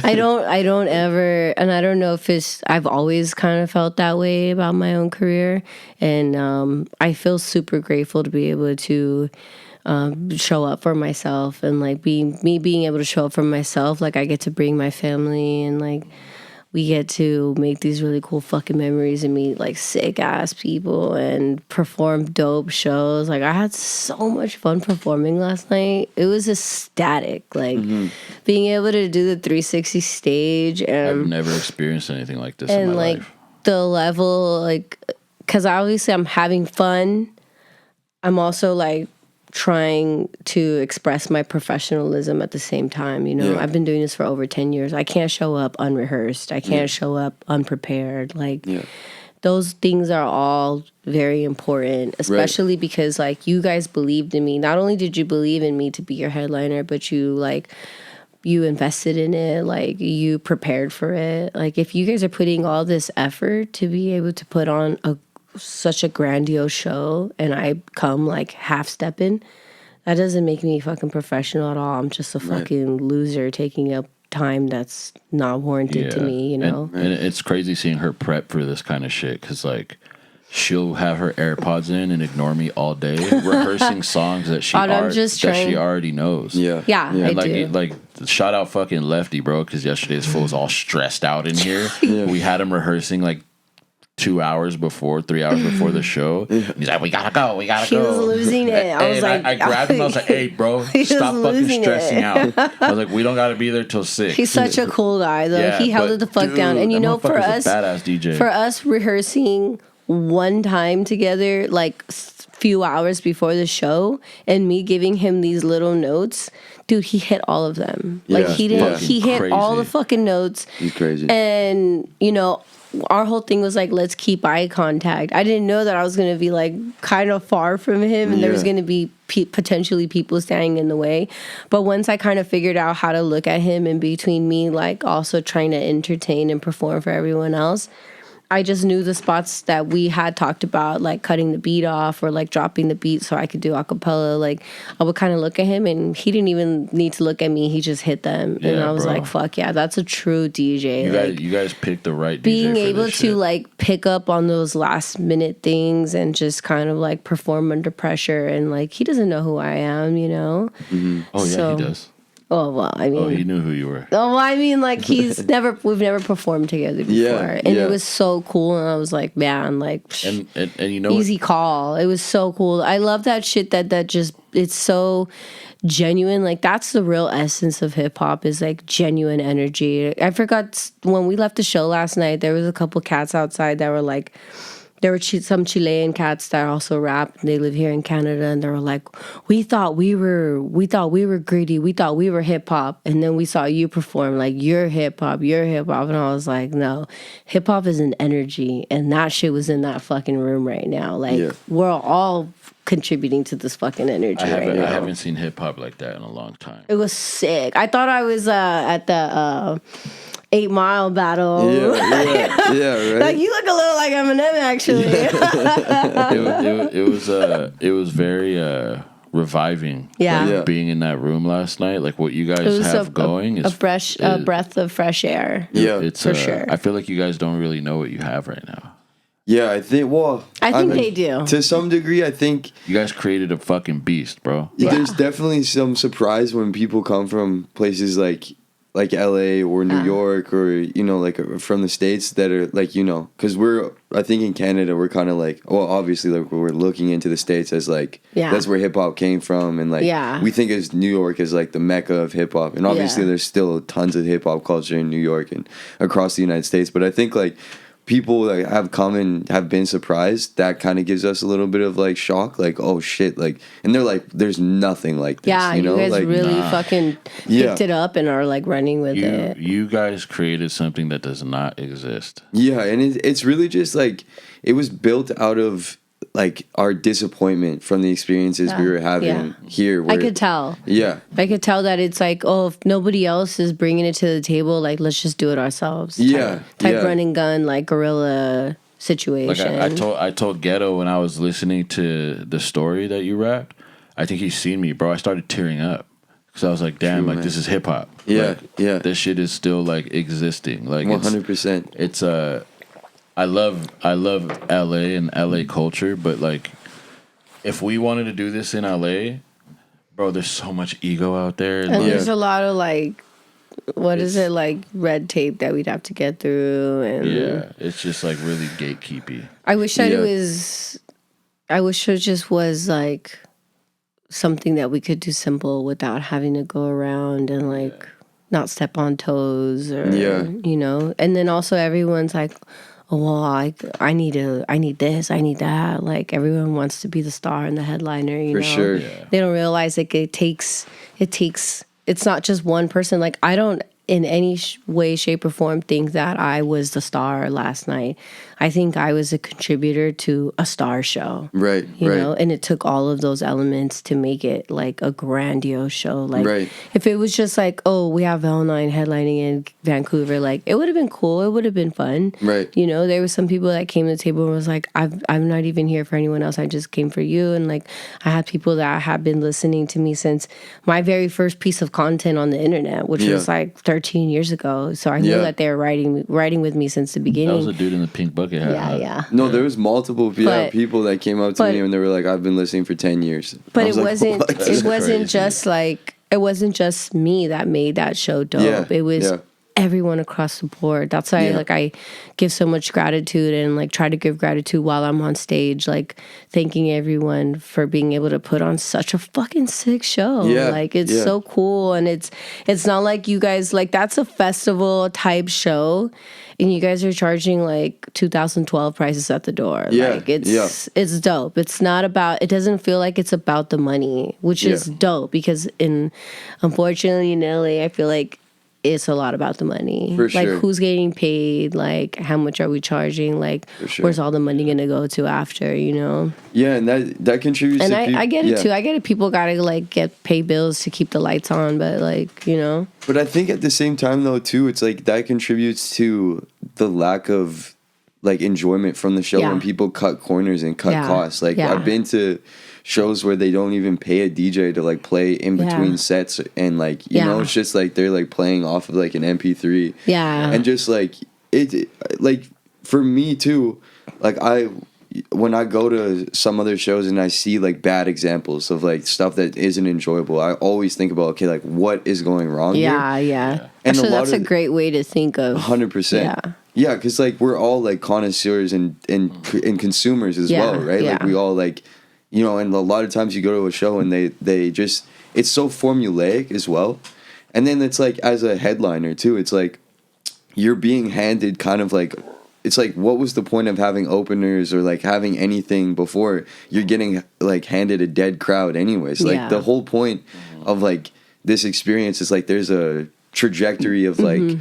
I don't ever, and I don't know if I've always kind of felt that way about my own career, and I feel super grateful to be able to show up for myself, and like being able to show up for myself. Like I get to bring my family, and like we get to make these really cool fucking memories and meet like sick ass people and perform dope shows. Like I had so much fun performing last night. It was ecstatic. Like being able to do the 360 stage, and I've never experienced anything like this in and my like life. the level, like, because obviously I'm having fun. I'm also like trying to express my professionalism at the same time. You know, Yeah. I've been doing this for over 10 years. I can't show up unrehearsed. I can't show up unprepared. Like those things are all very important, especially because like you guys believed in me. Not only did you believe in me to be your headliner, but you invested in it, like you prepared for it. Like if you guys are putting all this effort to be able to put on such a grandiose show, and I come like half stepping, that doesn't make me fucking professional at all. I'm just a fucking loser taking up time that's not warranted to me, you know? And it's crazy seeing her prep for this kind of shit, because like she'll have her AirPods in and ignore me all day rehearsing songs that she already knows. Yeah, And I do. like shout out fucking Lefty, bro, because yesterday's fool was all stressed out in here. We had him rehearsing like 3 hours before the show. He's like, we gotta go. He was losing it. I grabbed him. I was like, hey, bro, stop fucking stressing out. I was like, we don't gotta be there till 6. He's such a cool guy, though. Yeah, he held but it the fuck dude, down. And you that know, for motherfucker's us, a badass DJ. For us rehearsing one time together, like few hours before the show, and me giving him these little notes, dude, he hit all of them. Like he hit all the fucking notes. He's crazy. And you know, our whole thing was like, let's keep eye contact. I didn't know that I was going to be like kind of far from him, and there was going to be potentially people standing in the way. But once I kind of figured out how to look at him in between me, like also trying to entertain and perform for everyone else, I just knew the spots that we had talked about, like cutting the beat off or like dropping the beat so I could do acapella. Like I would kind of look at him, and he didn't even need to look at me. He just hit them. And I was like, fuck yeah, that's a true DJ. You guys picked the right DJ. Being for able this to shit. like pick up on those last minute things and just kind of like perform under pressure. And like, he doesn't know who I am, you know? Oh, yeah, So- he does. Oh, well, I mean. Oh, he knew who you were. Oh, I mean, like we've never performed together before, and it was so cool. And I was like, man, like, And you know, easy call. It was so cool. I love that shit. That just, it's so genuine. Like that's the real essence of hip hop, is like genuine energy. I forgot when we left the show last night, there was a couple cats outside that were like. There were some Chilean cats that also rap. They live here in Canada, and they were like, "We thought we were gritty. We thought we were hip hop, and then we saw you perform. Like you're hip hop. And I was like, "No, hip hop is an energy, and that shit was in that fucking room right now. Like we're all contributing to this fucking energy I right now. haven't seen hip hop like that in a long time. It was sick. I thought I was at the 8 Mile battle. Right. Like you look a little like Eminem, actually. It was very reviving. Being in that room last night, like what you guys have going is a breath of fresh air. Yeah, it's for sure. I feel like you guys don't really know what you have right now. Yeah, I think. Well, I think they do to some degree. I think you guys created a fucking beast, bro. There's definitely some surprise when people come from places like LA or New York, or you know, like from the States, that are like, you know, because I think in Canada we're kind of like, well, obviously like we're looking into the States as like that's where hip hop came from, and like we think as New York is like the mecca of hip hop, and obviously there's still tons of hip hop culture in New York and across the United States, but I think like people that have come and have been surprised, that kind of gives us a little bit of like shock, like, oh shit, like, and they're like, there's nothing like this. Yeah, you know, guys like, really fucking picked it up and are like running with it. You guys created something that does not exist. Yeah, and it's really just like, it was built out of like our disappointment from the experiences we were having here. Where, I could tell. Yeah. I could tell that it's like, oh, if nobody else is bringing it to the table, like, let's just do it ourselves. Type run and gun, like guerrilla situation. Like I told Ghetto when I was listening to the story that you rapped. I think he's seen me, bro. I started tearing up because I was like, damn, like this is hip hop. Yeah, like, this shit is still like existing. Like 100%. It's I love LA and LA culture, but like if we wanted to do this in LA, bro, there's so much ego out there, and there's a lot of like, what is it, like red tape that we'd have to get through, and it's just like really gatekeepy. I wish that I wish it just was like something that we could do simple without having to go around and like not step on toes or you know. And then also everyone's like, oh well, I need this, I need that. Like everyone wants to be the star and the headliner, you know. For sure. They don't realize like it takes it's not just one person. Like I don't in any way, shape, or form think that I was the star last night. I think I was a contributor to a star show. Right, you know, and it took all of those elements to make it like a grandiose show. Like if it was just like, oh, we have Vel Nine headlining in Vancouver, like it would have been cool. It would have been fun. Right. You know, there was some people that came to the table and was like, I'm not even here for anyone else. I just came for you. And like I had people that have been listening to me since my very first piece of content on the internet, which was like 13 years ago. So I knew that they were writing with me since the beginning. That was a dude in the pink bucket hat. Yeah. No, there was multiple people that came up to me and they were like, I've been listening for 10 years. But it wasn't just like, it wasn't just me that made that show dope. It was everyone across the board. That's why like I give so much gratitude and like try to give gratitude while I'm on stage, like thanking everyone for being able to put on such a fucking sick show. Like it's so cool, and it's not like you guys, like that's a festival type show and you guys are charging like 2012 prices at the door. Like it's dope. It's not about, it doesn't feel like it's about the money, which is dope, because unfortunately in LA I feel like it's a lot about the money. For sure. Like who's getting paid, like how much are we charging, like where's all the money gonna go to after, you know? Yeah, and that contributes and to I get it too. I get it, people gotta like pay bills to keep the lights on, but like, you know. But I think at the same time though too, it's like that contributes to the lack of like enjoyment from the show when people cut corners and cut costs. Like I've been to shows where they don't even pay a DJ to like play in between sets, and like you know, it's just like they're like playing off of like an MP3. And just like it like for me too, like when I go to some other shows and I see like bad examples of like stuff that isn't enjoyable, I always think about, okay, like what is going wrong here? And actually that's a great way to think of. 100%. Yeah, because like we're all like connoisseurs and consumers as well, right? Like we all like, you know, and a lot of times you go to a show and they just, it's so formulaic as well. And then it's like as a headliner too, it's like you're being handed kind of like, it's like, what was the point of having openers or like having anything before? You're getting like handed a dead crowd anyways. Like the whole point of like this experience is like there's a trajectory of like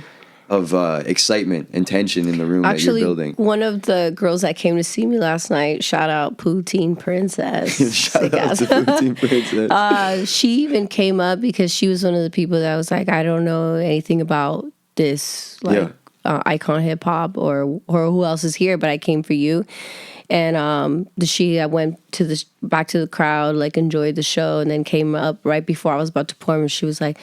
of excitement and tension in the room that you're building. One of the girls that came to see me last night, shout out Poutine Princess. Shout out to Poutine Princess. She even came up because she was one of the people that was like, I don't know anything about this like icon hip hop or who else is here, but I came for you. And I went to back to the crowd, like enjoyed the show, and then came up right before I was about to perform, and she was like,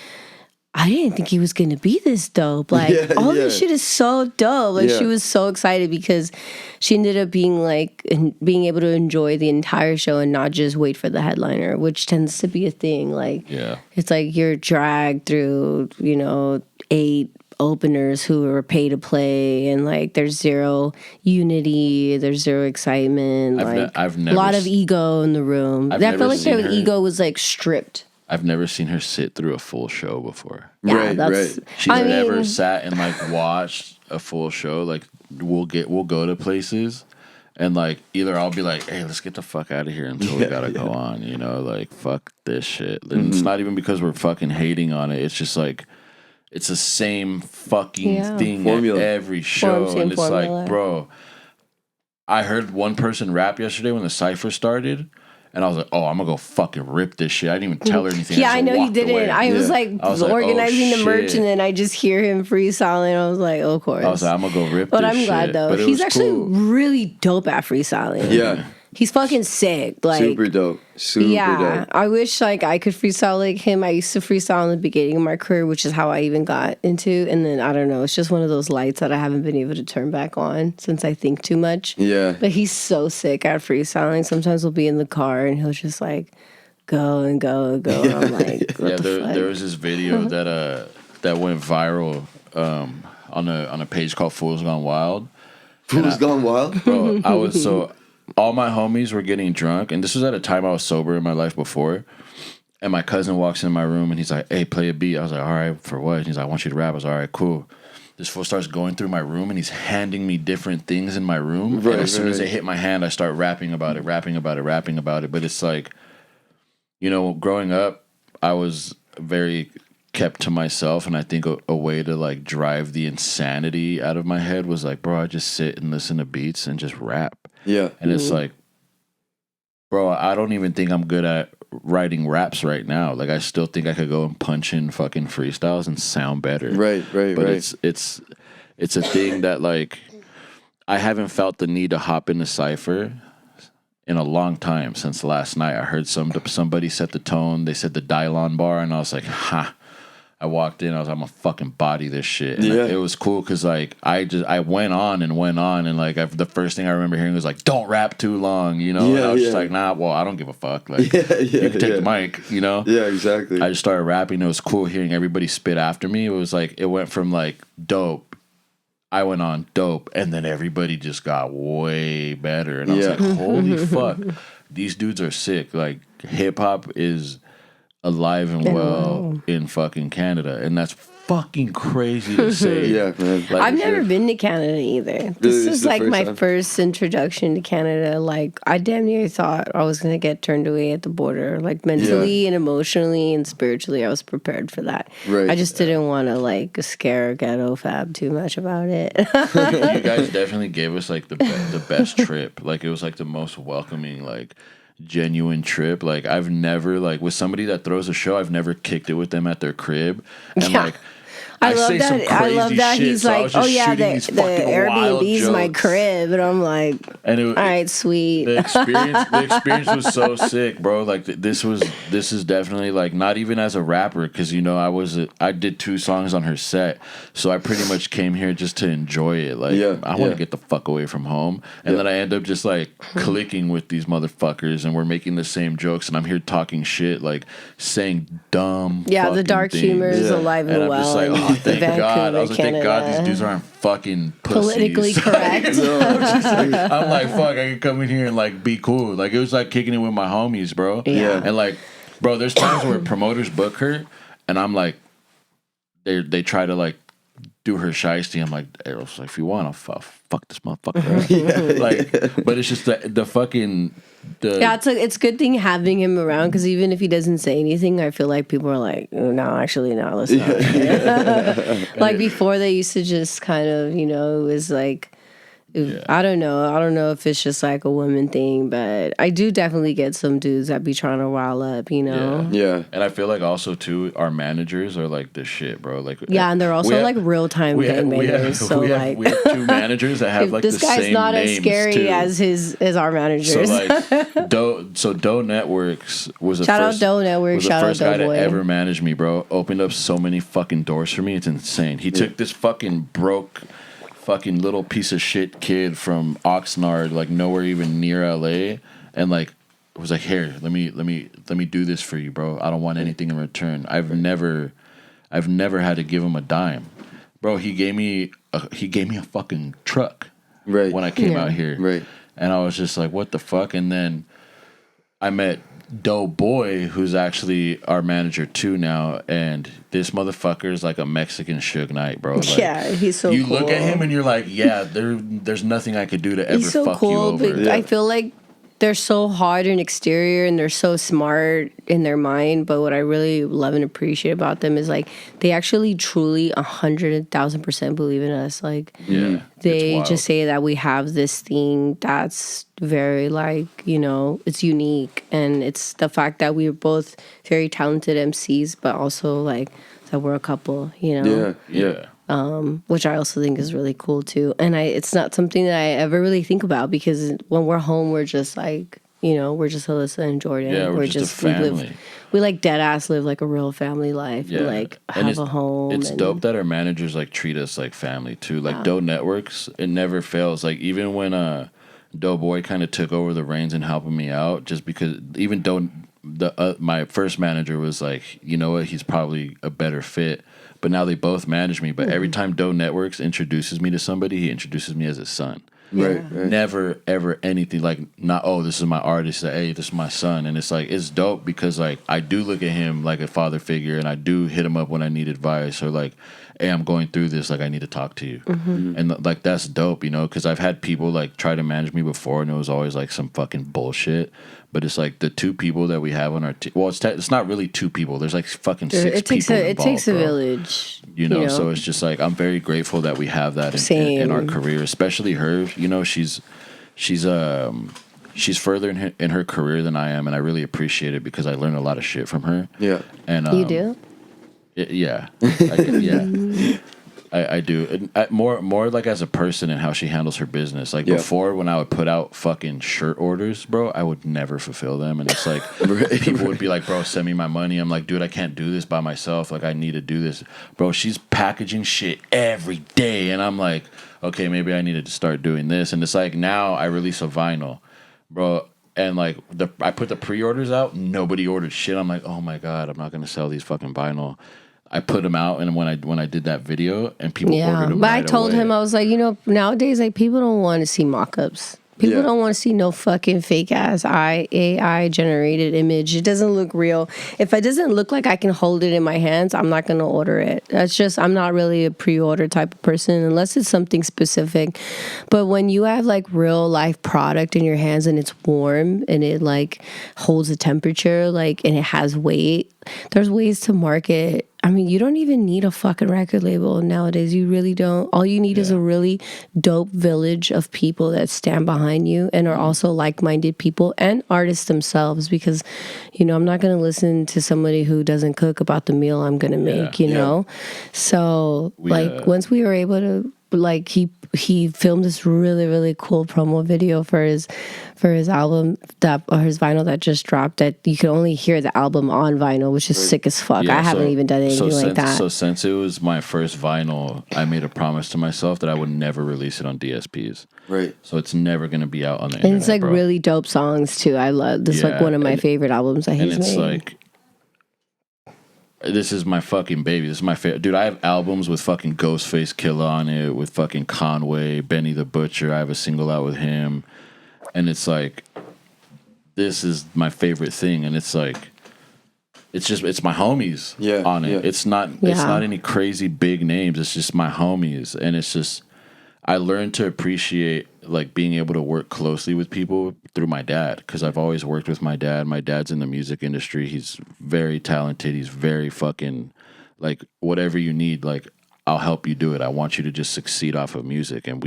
I didn't think he was going to be this dope. Like, all this shit is so dope. Like, she was so excited because she ended up being like, being able to enjoy the entire show and not just wait for the headliner, which tends to be a thing. Like, it's like you're dragged through, you know, 8 openers who are paid to play, and like there's zero unity, there's zero excitement. I've never a lot of ego in the room. I felt like their ego was like stripped. I've never seen her sit through a full show before. Right. She's never sat and like watched a full show. Like we'll go to places and like either I'll be like, hey, let's get the fuck out of here until we gotta go on, you know, like fuck this shit. And it's not even because we're fucking hating on it. It's just like it's the same fucking thing at every show. And it's like, bro, I heard one person rap yesterday when the cypher started. And I was like, oh, I'm gonna go fucking rip this shit. I didn't even tell her anything. Yeah, I know you didn't. Away. I was like organizing the merch, shit. and then I just hear him freestyling. I was like, oh, of course. I was like, I'm gonna go rip but this I'm glad shit. though. But He's actually cool. really dope at freestyling. Yeah. He's fucking sick. Like Super dope. Super dope. I wish like I could freestyle like him. I used to freestyle in the beginning of my career, which is how I even got into. And then I don't know, it's just one of those lights that I haven't been able to turn back on since I think too much. Yeah. But he's so sick at freestyling. Sometimes we'll be in the car and he'll just like go and go and go. And I'm like, what the fuck? There was this video that went viral on a page called Fools Gone Wild. Fools Gone Wild? Bro, I was so all my homies were getting drunk, and this was at a time I was sober in my life before. And my cousin walks in my room and he's like, hey, play a beat. I was like, all right, for what? And he's like, I want you to rap. I was like, all right, cool. This fool starts going through my room and he's handing me different things in my room. Right, and as soon as they hit my hand, I start rapping about it. But it's like, you know, growing up, I was very kept to myself, and I think a way to like drive the insanity out of my head was like, bro, I just sit and listen to beats and just rap. Yeah. And it's like, bro, I don't even think I'm good at writing raps right now. Like, I still think I could go and punch in fucking freestyles and sound better. Right. But it's a thing that like I haven't felt the need to hop into Cypher in a long time. Since last night I heard somebody set the tone. They said the Dylon bar, and I was like, ha. I walked in, I was like, I'm gonna fucking body this shit. And it was cool because like I went on, and like the first thing I remember hearing was like, don't rap too long, you know? And I was just like, nah, well, I don't give a fuck. Like you can take the mic, you know? Yeah, exactly. I just started rapping. It was cool hearing everybody spit after me. It was like, it went from like dope. I went on dope, and then everybody just got way better. And I was like, holy fuck. These dudes are sick. Like hip hop is alive and well in fucking Canada, and that's fucking crazy to say. Yeah, man. Like, I've never been to Canada either. This is like my first introduction to Canada. Like, I damn near thought I was going to get turned away at the border. Like, mentally and emotionally and spiritually, I was prepared for that. Right. I just didn't want to, like, scare Ghetto Fab too much about it. you guys definitely gave us, like, the best trip. Like, it was, like, the most welcoming, like, genuine trip. Like, I've never, like, with somebody that throws a show, I've never kicked it with them at their crib. And, like, I love that shit, he's so like, oh yeah, the Airbnb's my crib, and I'm like, all right, sweet. The experience was so sick, bro. Like this is definitely like not even as a rapper, because you know I did 2 songs on her set, so I pretty much came here just to enjoy it. Like I want to get the fuck away from home, and then I end up just like clicking with these motherfuckers, and we're making the same jokes, and I'm here talking shit, like saying dumb. The dark things. humor is alive and well. Just like, oh, thank God. I was like, thank God these dudes aren't fucking pussies. Politically correct. I'm like, fuck, I can come in here and like be cool. Like, it was like kicking it with my homies, bro. Yeah. And like, bro, there's times where promoters book her, and I'm like, they try to like do her shiesty. I'm like, if you want, I'll fuck this motherfucker. Like, but it's just the fucking. It's a good thing having him around, because even if he doesn't say anything, I feel like people are like, oh, no, actually, no, let's not. Like before, they used to just kind of, you know, it was like, I don't know if it's just like a woman thing, but I do definitely get some dudes that be trying to rile up, you know? Yeah. And I feel like also too, our managers are like the shit, bro. Like, and they're also like real time gangbangers. So like, we have 2 managers that have like the same names. This guy's not as scary as our managers. So like, Doe Networks was the shout first, out Doe Networks. Shout first out guy Doughboy. to ever manage me, bro. Opened up so many fucking doors for me. It's insane. He took this fucking broke, fucking little piece of shit kid from Oxnard, like nowhere even near LA, and like was like, here, let me do this for you, bro. I don't want anything in return. I've never had to give him a dime, bro. He gave me a fucking truck when I came out here, and I was just like, what the fuck? And then I met Doe Boy, who's actually our manager too now, and this motherfucker is like a Mexican Suge Knight, bro. Like, he's so you cool. look at him and you're like, there's nothing I could do to ever he's so fuck cool, you over. But I feel like they're so hard in exterior and they're so smart in their mind. But what I really love and appreciate about them is like they actually truly 100,000% believe in us. Like they just say that we have this thing that's very like, you know, it's unique, and it's the fact that we're both very talented MCs, but also like that we're a couple, you know. Which I also think is really cool too. And it's not something that I ever really think about, because when we're home, we're just like, you know, we're just Alyssa and Jordan. Yeah, we're just a family. We like dead ass live like a real family life. Yeah. And like have a home. It's dope that our managers like treat us like family too. Like Doe Networks, it never fails. Like even when Doughboy kind of took over the reins and helping me out, just because even my first manager was like, you know what, he's probably a better fit. But now they both manage me. But every time Doe Networks introduces me to somebody, he introduces me as his son. Right. Never, ever anything like, not, oh, this is my artist. Hey, this is my son. And it's like, it's dope because like I do look at him like a father figure, and I do hit him up when I need advice, or like, hey, I'm going through this. Like, I need to talk to you. And like, that's dope, you know, because I've had people like try to manage me before, and it was always like some fucking bullshit. But it's like the two people that we have on our team. Well, it's not really two people. There's like fucking six people involved. It takes a village. You know, so it's just like I'm very grateful that we have that in our career, especially her. You know, she's further in her career than I am, and I really appreciate it because I learned a lot of shit from her. Yeah, and you do. I do. And more like as a person and how she handles her business. Like before, when I would put out fucking shirt orders, bro, I would never fulfill them. And it's like people would be like, bro, send me my money. I'm like, dude, I can't do this by myself. Like, I need to do this. Bro, she's packaging shit every day. And I'm like, okay, maybe I needed to start doing this. And it's like now I release a vinyl, bro. And like I put the pre-orders out, nobody ordered shit. I'm like, oh my God, I'm not going to sell these fucking vinyl. I put them out, and when I did that video, and people ordered them. But I told him, I was like, you know, nowadays like people don't want to see mock-ups. People don't want to see no fucking fake ass AI generated image. It doesn't look real. If it doesn't look like I can hold it in my hands, I'm not going to order it. That's just, I'm not really a pre-order type of person unless it's something specific. But when you have like real life product in your hands and it's warm and it like holds a temperature, like, and it has weight, there's ways to market. I mean, you don't even need a fucking record label nowadays. You really don't. All you need is a really dope village of people that stand behind you and are also like-minded people and artists themselves, because, you know, I'm not going to listen to somebody who doesn't cook about the meal I'm going to make, you know? So, once we were able to, like, he filmed this really, really cool promo video for his album or his vinyl that just dropped, that you can only hear the album on vinyl, which is sick as fuck. I haven't even done anything like that. So since it was my first vinyl, I made a promise to myself that I would never release it on DSPs. Right. So it's never going to be out on the internet. And it's like really dope songs too. I love this. Like one of my favorite albums that he's made. And it's like, this is my fucking baby. This is my favorite. Dude, I have albums with fucking Ghostface Killah on it, with fucking Conway, Benny the Butcher. I have a single out with him. And it's like, this is my favorite thing. And it's like, it's my homies on it. It's not any crazy big names. It's just my homies. And it's just, I learned to appreciate like being able to work closely with people through my dad, because I've always worked with my dad. My dad's in the music industry. He's very talented. He's very fucking like, whatever you need, like, I'll help you do it. I want you to just succeed off of music. And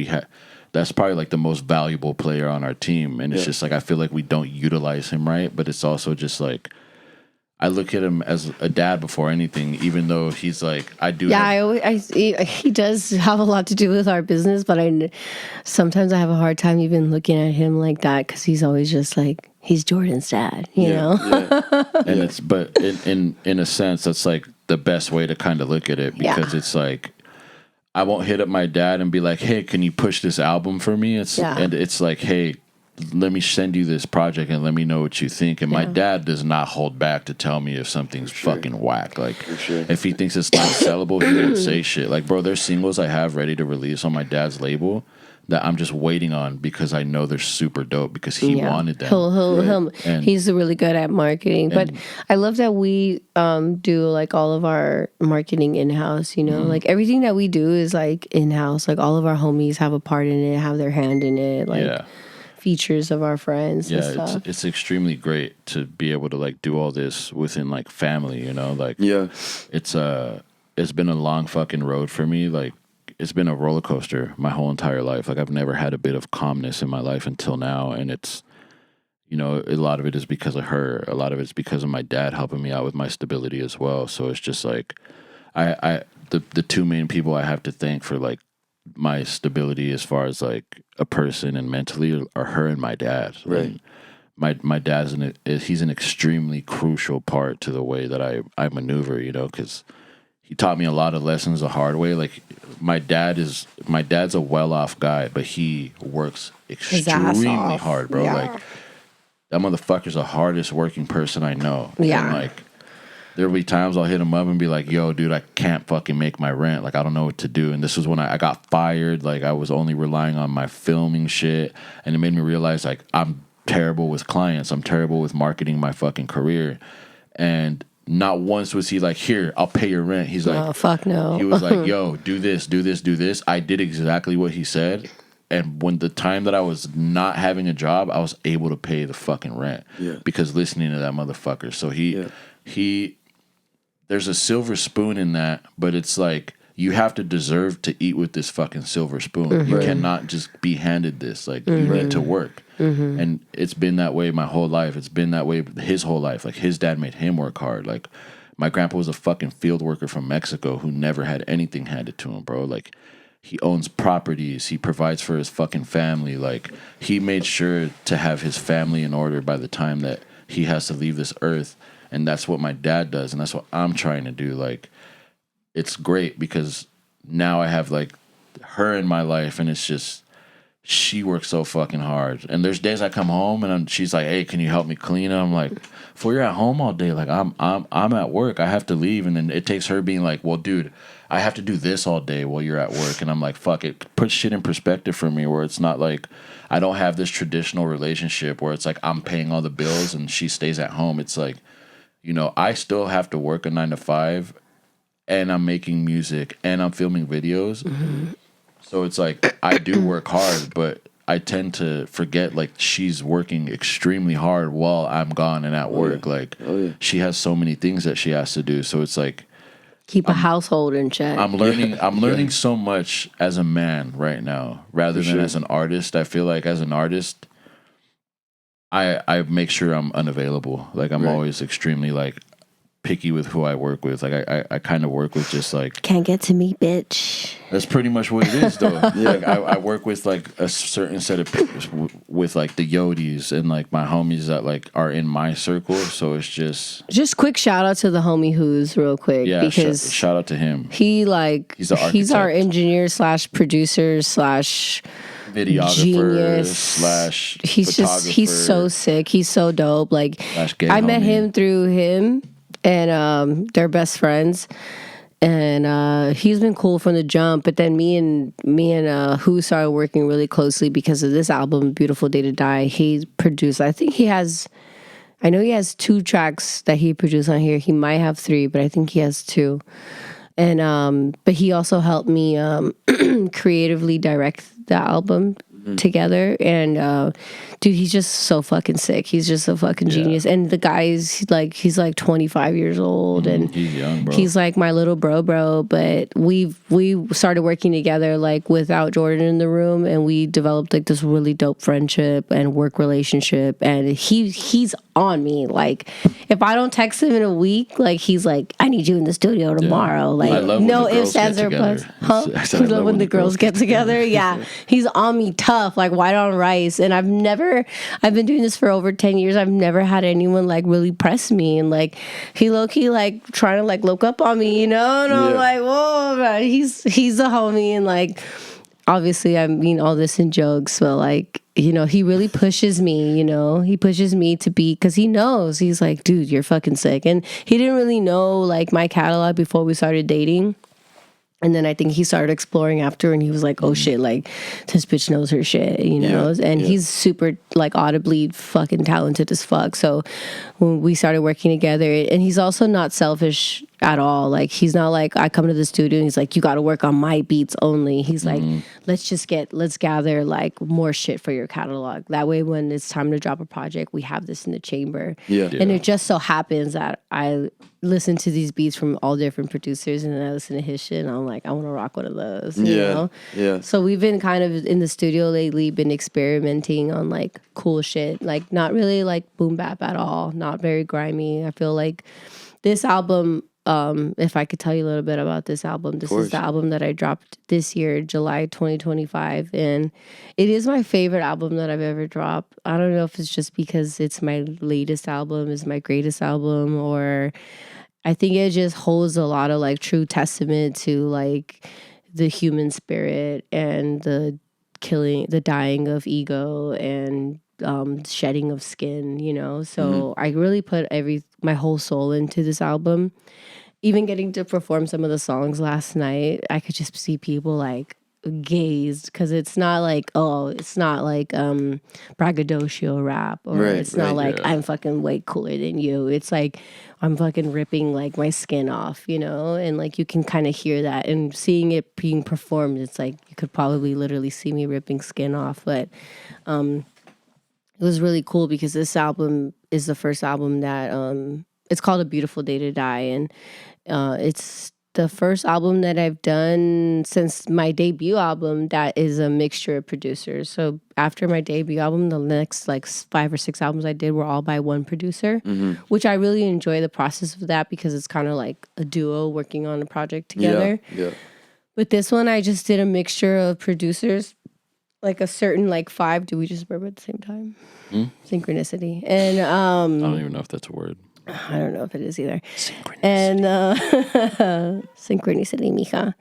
that's probably like the most valuable player on our team. And it's just like, I feel like we don't utilize him right, but it's also just like, I look at him as a dad before anything, even though he's like, I do. Yeah, he does have a lot to do with our business, but sometimes I have a hard time even looking at him like that, because he's always just like, he's Jordan's dad, you know? Yeah. And but in a sense, that's like the best way to kind of look at it, because it's like, I won't hit up my dad and be like, hey, can you push this album for me? And it's like, hey, let me send you this project and let me know what you think. And my dad does not hold back to tell me if something's fucking whack. Like, if he thinks it's not sellable, he won't say shit. Like, bro, there's singles I have ready to release on my dad's label that I'm just waiting on because I know they're super dope, because he wanted them. He's really good at marketing. But I love that we do like all of our marketing in-house, you know? Like everything that we do is like in-house. Like all of our homies have a part in it, have their hand in it. Like features of our friends and Yeah, stuff. it's extremely great to be able to like do all this within like family, you know? Like Yeah. it's been a long fucking road for me. Like it's been a roller coaster my whole entire life. Like I've never had a bit of calmness in my life until now, and it's, you know, a lot of it is because of her. A lot of it's because of my dad helping me out with my stability as well. So it's just like the two main people I have to thank for like my stability as far as like a person and mentally are her and my dad. Right. And my dad's he's an extremely crucial part to the way that I maneuver, you know, because he taught me a lot of lessons the hard way. Like my dad's a well-off guy, but he works His ass extremely off. hard, bro. Yeah. Like that motherfucker's the hardest working person I know. Yeah. And like there'll be times I'll hit him up and be like, yo, dude, I can't fucking make my rent. Like, I don't know what to do. And this was when I got fired. Like, I was only relying on my filming shit. And it made me realize, like, I'm terrible with clients. I'm terrible with marketing my fucking career. And not once was he like, here, I'll pay your rent. He's like, Oh, fuck no. He was like, yo, do this, do this, do this. I did exactly what he said. And when the time that I was not having a job, I was able to pay the fucking rent. Yeah. Because listening to that motherfucker. So he there's a silver spoon in that, but it's like you have to deserve to eat with this fucking silver spoon. Mm-hmm. You cannot just be handed this. Like you need to work. Mm-hmm. And it's been that way my whole life. It's been that way his whole life. Like his dad made him work hard. Like my grandpa was a fucking field worker from Mexico who never had anything handed to him, bro. Like he owns properties. He provides for his fucking family. Like he made sure to have his family in order by the time that he has to leave this earth. And that's what my dad does, and that's what I'm trying to do. Like, it's great because now I have like her in my life, and it's just she works so fucking hard. And there's days I come home and she's like, "Hey, can you help me clean?" I'm like, "For you're at home all day, like I'm at work. I have to leave." And then it takes her being like, "Well, dude, I have to do this all day while you're at work." And I'm like, "Fuck it." Put shit in perspective for me, where it's not like I don't have this traditional relationship where it's like I'm paying all the bills and she stays at home. It's like, you know, I still have to work a 9 to 5 and I'm making music and I'm filming videos. Mm-hmm. So it's like I do work hard, but I tend to forget like she's working extremely hard while I'm gone and at work. Yeah. Like she has so many things that she has to do. So it's like Keep a household in check. I'm learning so much as a man right now rather than as an artist. I feel like as an artist I make sure I'm unavailable. Like I'm always extremely like picky with who I work with. Like I kind of work with just like can't get to me, bitch. That's pretty much what it is, though. Like I work with like a certain set of people with like the Yodis and like my homies that like are in my circle. So it's just quick shout out to the homie who's real quick. Yeah, because shout out to him. He like he's our engineer / producer / videographer genius / he's so sick. He's so dope. Like I met him through him, and they're best friends. And he's been cool from the jump. But then me and Who started working really closely because of this album, Beautiful Day to Die. He produced. I know he has 2 tracks that he produced on here. He might have 3, but I think he has 2. And but he also helped me creatively direct the album together. And dude, he's just so fucking sick. He's just a fucking genius. And the guy's like, he's like 25 years old, and he's young, bro. He's like my little bro. But we started working together like without Jordan in the room, and we developed like this really dope friendship and work relationship. And he's on me. Like if I don't text him in a week, like he's like, I need you in the studio tomorrow. Like no ifs, ands, or buts. Huh? I love when the girls get together. Yeah, he's on me tough, like white on rice. And I've been doing this for over 10 years. I've never had anyone like really press me, and like he low-key like trying to like look up on me, you know? And I'm like, whoa, man, he's a homie. And like obviously I mean all this in jokes, but like, you know, he really pushes me, you know? He pushes me to be, because he knows, he's like, dude, you're fucking sick. And he didn't really know like my catalog before we started dating. And then I think he started exploring after, and he was like, oh shit, like this bitch knows her shit, you know? He's super like audibly fucking talented as fuck. So when we started working together, and he's also not selfish at all. Like, he's not like, I come to the studio and he's like, you got to work on my beats only. He's like, let's gather like more shit for your catalog. That way, when it's time to drop a project, we have this in the chamber. Yeah. And it just so happens that I listen to these beats from all different producers, and then I listen to his shit, and I'm like, I want to rock one of those. You know? Yeah. So we've been kind of in the studio lately, been experimenting on like cool shit, like not really like boom bap at all, not very grimy. I feel like this album, if I could tell you a little bit about this album, this is the album that I dropped this year, July 2025, and it is my favorite album that I've ever dropped. I don't know if it's just because it's my latest album, it's my greatest album, or I think it just holds a lot of like true testament to like the human spirit and the dying of ego and shedding of skin, you know. So I really put my whole soul into this album. Even getting to perform some of the songs last night, I could just see people like gazed, because it's not like braggadocio rap, or it's not like I'm fucking way cooler than you. It's like I'm fucking ripping like my skin off, you know, and like you can kind of hear that, and seeing it being performed, it's like you could probably literally see me ripping skin off. But it was really cool because this album is the first album that it's called A Beautiful Day to Die, and it's the first album that I've done since my debut album that is a mixture of producers. So after my debut album, the next like 5 or 6 albums I did were all by one producer, which I really enjoy the process of that, because it's kind of like a duo working on a project together. Yeah. With this one, I just did a mixture of producers, like a certain like 5. Do we just burp at the same time? Synchronicity. And I don't even know if that's a word. I don't know if it is either. Synchronicity. And synchronicity, mija.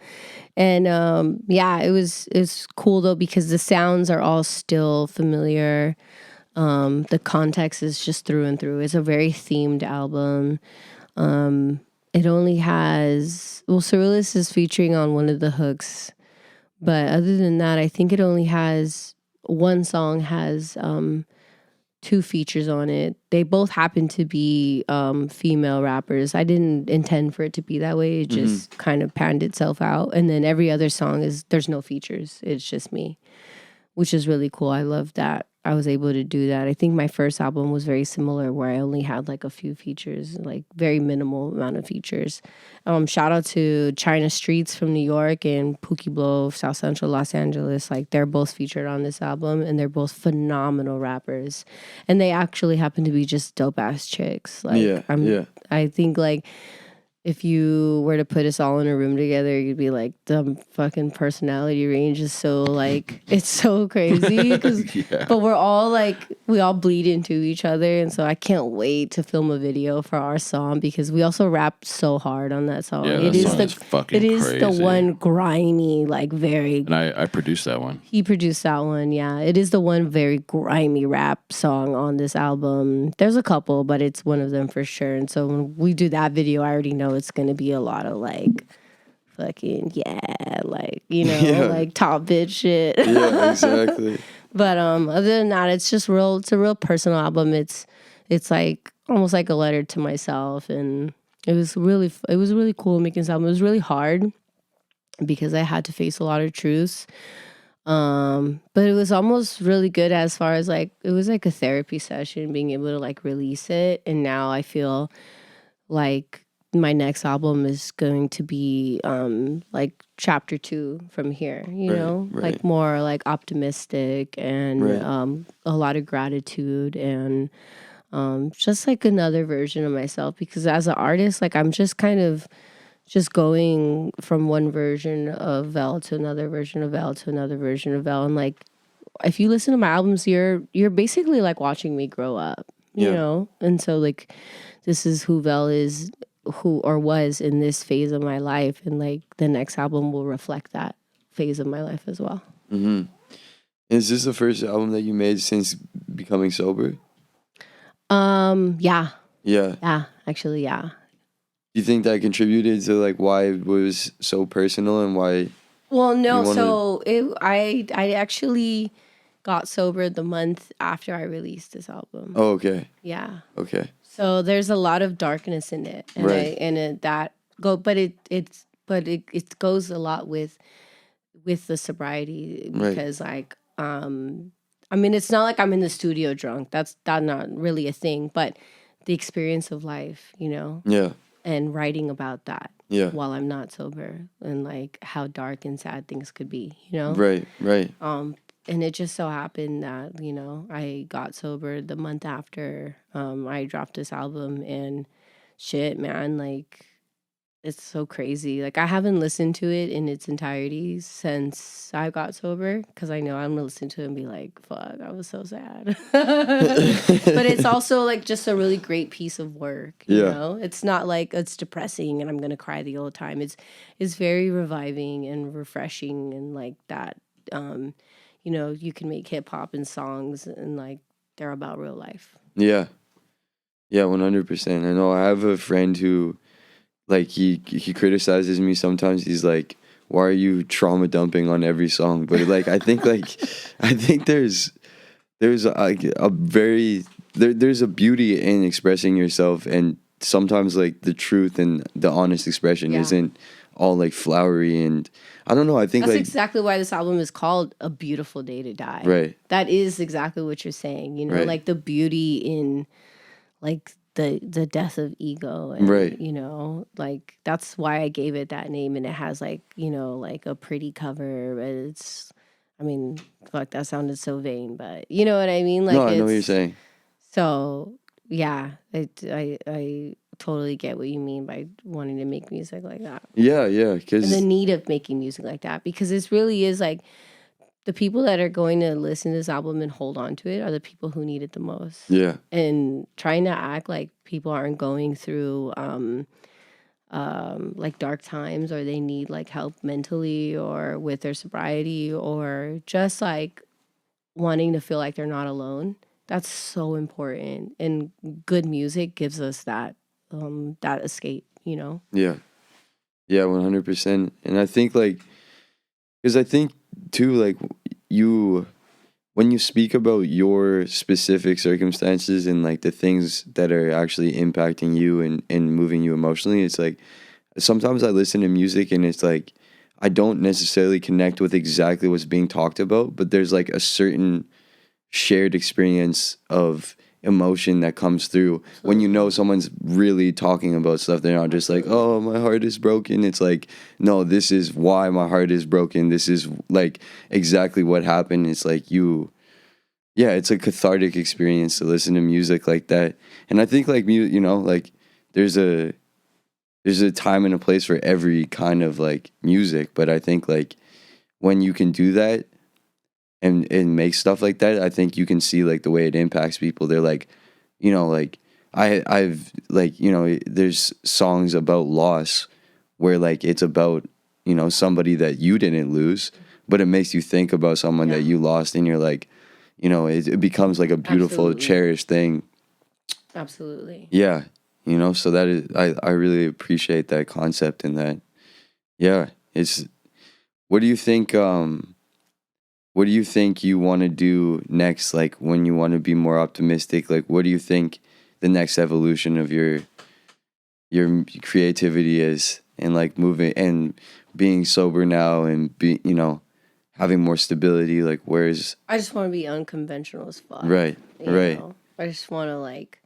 And it's cool though, because the sounds are all still familiar. The context is just through and through. It's a very themed album. It only has, Sirrealist is featuring on one of the hooks, but other than that, I think it only has one song has 2 features on it. They both happen to be female rappers. I didn't intend for it to be that way. It just kind of panned itself out. And then every other song there's no features. It's just me, which is really cool. I love that I was able to do that. I think my first album was very similar, where I only had like a few features, like very minimal amount of features. Shout out to China Streets from New York and Pookie Blow of South Central Los Angeles. Like, they're both featured on this album, and they're both phenomenal rappers. And they actually happen to be just dope ass chicks. Like, I think like if you were to put us all in a room together, you'd be like, the fucking personality range is so like, it's so crazy. But we're all like, we all bleed into each other. And so I can't wait to film a video for our song, because we also rap so hard on that song. Yeah, that song is fucking It is crazy. the one grimy, like very. And I produced that one. He produced that one, yeah. It is the one very grimy rap song on this album. There's a couple, but it's one of them for sure. And so when we do that video, I already know it's going to be a lot of like fucking like, you know, like top bitch shit. Yeah, exactly. But other than that, it's a real personal album. It's like almost like a letter to myself, and it was really cool making this album. It was really hard because I had to face a lot of truths. But it was almost really good as far as like, it was like a therapy session, being able to like release it. And now I feel like my next album is going to be like chapter 2 from here, you know, like more like optimistic and a lot of gratitude, and just like another version of myself, because as an artist, like I'm just kind of just going from one version of Vel to another version of Vel to another version of Vel. And like, if you listen to my albums, you're basically like watching me grow up, you know? And so like, this is who Vel is, who or was in this phase of my life, and like the next album will reflect that phase of my life as well. Is this the first album that you made since becoming sober? Yeah, actually, yeah. Do you think that contributed to like why it was so personal and why? Well, no. So I actually got sober the month after I released this album. Oh, okay. Yeah. Okay. So there's a lot of darkness in it, and that it goes a lot with the sobriety Right. because like I mean it's not like I'm in the studio drunk. That's not really a thing, but the experience of life, Yeah. and writing about that Yeah. while I'm not sober and like how dark and sad things could be. Right. Right. And it just so happened that, I got sober the month after I dropped this album and shit, man, like it's so crazy. Like I haven't listened to it in its entirety since I got sober because I know I'm gonna listen to it and be like, "Fuck, I was so sad." But it's also like just a really great piece of work. Yeah. It's not like it's depressing and I'm gonna cry the whole time. It's very reviving and refreshing and like that. Um, you can make hip hop and songs and like they're about real life. Yeah. Yeah. 100%. I know. I have a friend who, like, he criticizes me sometimes. He's like, "Why are you trauma dumping on every song?" But like, I think there's like a very there's a beauty in expressing yourself, and sometimes like the truth and the honest expression Yeah. isn't all like flowery, and I don't know. I think That's like exactly why this album is called A Beautiful Day to Die. right. That is exactly what you're saying, Right. like the beauty in like the death of ego and Right. like that's why I gave it that name and it has like, like a pretty cover, but it's I mean, fuck, that sounded so vain, but you know what I mean? Like No, I know what you're it's saying. so yeah, I totally get what you mean by wanting to make music like that. Yeah, And the because need of making music like that because this really is like the people that are going to listen to this album and hold on to it are the people who need it the most. yeah, And trying to act like people aren't going through like dark times or they need like help mentally or with their sobriety or just like wanting to feel like they're not alone. That's so important. And good music gives us that escape. yeah, yeah, 100%. And I think like because I think too like you when you speak about your specific circumstances and like the things that are actually impacting you and moving you emotionally, it's like sometimes I listen to music and it's like I don't necessarily connect with exactly what's being talked about, but there's like a certain shared experience of emotion that comes through when you know someone's really talking about stuff. They're not just like, "Oh, my heart is broken." It's like, "No, this is why my heart is broken. This is like exactly what happened." It's like yeah, it's a cathartic experience to listen to music like that. And I think like like there's a time and a place for every kind of like music, but I think like when you can do that and make stuff like that, I think you can see like the way it impacts people. They're like, like I've like, there's songs about loss where like it's about, somebody that you didn't lose, but it makes you think about someone that you lost and you're like, it becomes like a beautiful, Absolutely. cherished thing. Absolutely. Yeah. So that is, I really appreciate that concept and that, yeah, it's, what do you think, what do you think you want to do next? Like when you want to be more optimistic, like what do you think the next evolution of your creativity is, and like moving and being sober now and having more stability? Like where's I just want to be unconventional as fuck. right, you right, know? I just want to like,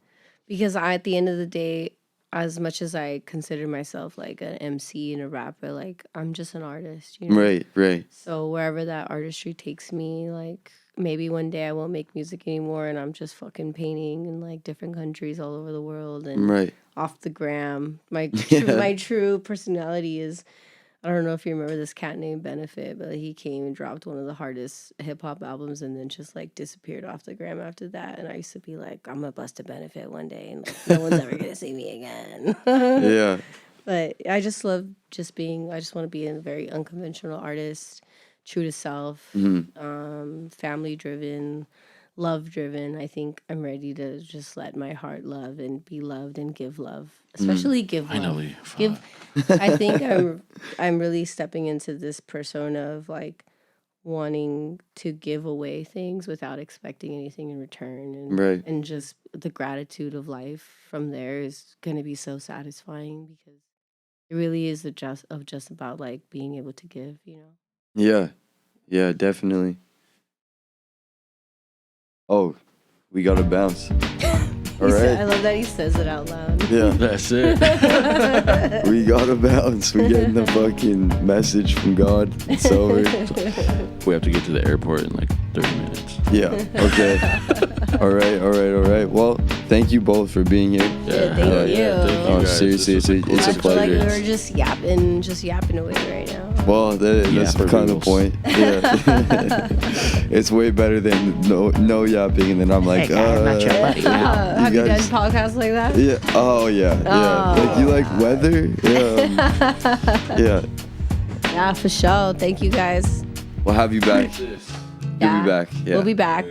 because at the end of the day, as much as I consider myself like an MC and a rapper, like I'm just an artist. right, right, So wherever that artistry takes me, like maybe one day I won't make music anymore and I'm just fucking painting in like different countries all over the world and right. off the gram. My Yeah. my true personality is, I don't know if you remember this cat named Benefit, but he came and dropped one of the hardest hip hop albums and then just like disappeared off the gram after that. And I used to be like, I'm gonna bust a Benefit one day and like, no one's ever gonna see me again. Yeah, But I just love I just want to be a very unconventional artist, true to self, family driven, love driven. I think I'm ready to just let my heart love and be loved and give love, especially give love. Finally, Give. I think I'm really stepping into this persona of like wanting to give away things without expecting anything in return, and right. and just the gratitude of life from there is going to be so satisfying because It really is just about like being able to give, Yeah, definitely. Oh, we gotta bounce. All I right. love that he says it out loud. Yeah, That's it. we gotta bounce. We getting the fucking message from God. It's over. We have to get to the airport in like 30 minutes. Yeah. Okay. All right. Well, thank you both for being here. Yeah, thank hell you. Thank you Oh, guys. seriously, This was it's a I feel like pleasure. we were just yapping away right now. Well, that's Yeah, for kind of the reals. point. Yeah. It's way better than no yapping, and then I'm like, Have you done guys- podcasts like that? Yeah. Oh yeah. Oh. Like you like weather? Yeah. Yeah. Yeah, for sure. Thank you guys. We'll have you back. You'll be back. Yeah. We'll be back.